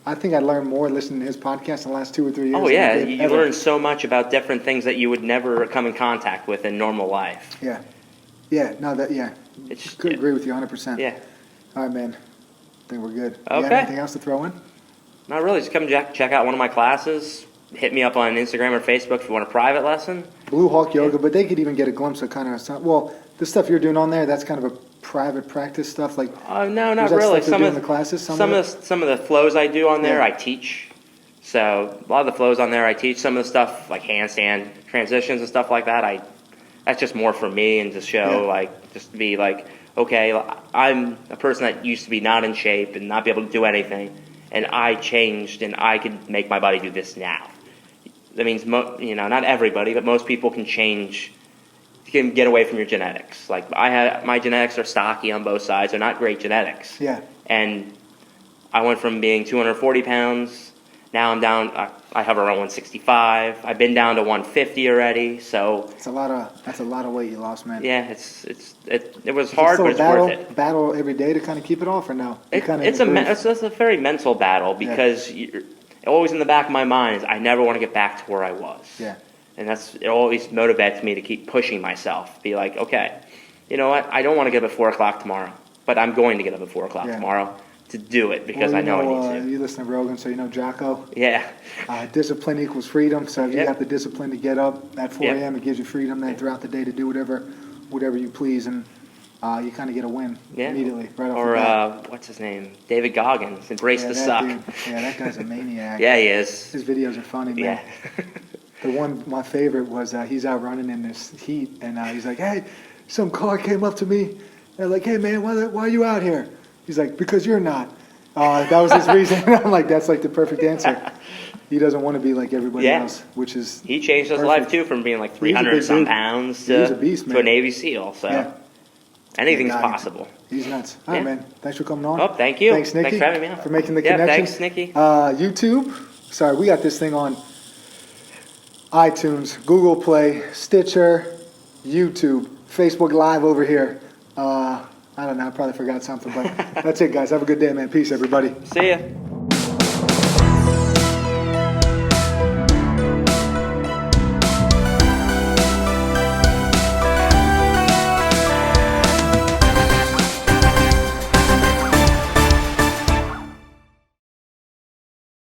I think I learned more listening to his podcast in the last 2 or 3 years. Oh yeah, you learn so much about different things that you would never come in contact with in normal life. Yeah. Could agree with you 100%. Yeah. All right, man. I think we're good. Okay. You got anything else to throw in? Not really. Just come check out one of my classes. Hit me up on Instagram or Facebook if you want a private lesson. Blue Hawk Yoga, but they could even get a glimpse of kind of, well, the stuff you're doing on there, that's kind of a private practice stuff. Like, no, not really. Some of the classes, some of the flows I do on there, I teach. So a lot of the flows on there, I teach. Some of the stuff like handstand transitions and stuff like that, that's just more for me and to show, like, just to be like, okay, I'm a person that used to be not in shape and not be able to do anything, and I changed and I could make my body do this now. That means, not everybody, but most people can change. You can get away from your genetics. Like my genetics are stocky on both sides. They're not great genetics. Yeah. And I went from being 240 pounds. Now I'm down. I hover around 165. I've been down to 150 already. So that's a lot of weight you lost, man. Yeah, it was hard, but it's worth it. Battle every day to kind of keep it off, or no? It's a very mental battle because always in the back of my mind is I never want to get back to where I was. Yeah. And it always motivates me to keep pushing myself. Be like, okay, you know what? I don't want to get up at 4 o'clock tomorrow, but I'm going to get up at 4 o'clock tomorrow to do it because I know I need to. You listen to Rogan, so you know Jocko. Yeah. Discipline equals freedom. So if you got the discipline to get up at 4 a.m., it gives you freedom then throughout the day to do whatever you please, and you kind of get a win immediately right off the bat. What's his name? David Goggins. Embrace the suck. Dude, that guy's a maniac. Yeah, he is. His videos are funny, man. Yeah. The one, my favorite was he's out running in this heat, and he's like, hey, some car came up to me. They're like, hey, man, why are you out here? He's like, because you're not. That was his reason. I'm like, that's like the perfect answer. He doesn't want to be like everybody else, which is he changed his life, too, from being like 300-some pounds to a Navy SEAL. So anything's possible. He's nuts. All right, man. Thanks for coming on. Oh, thank you. Thanks, Nikki. Thanks for having me on. For making the connection. Thanks, Nikki. YouTube. Sorry, we got this thing on iTunes, Google Play, Stitcher, YouTube, Facebook Live over here. I don't know. I probably forgot something, but that's it, guys. Have a good day, man. Peace, everybody. See ya.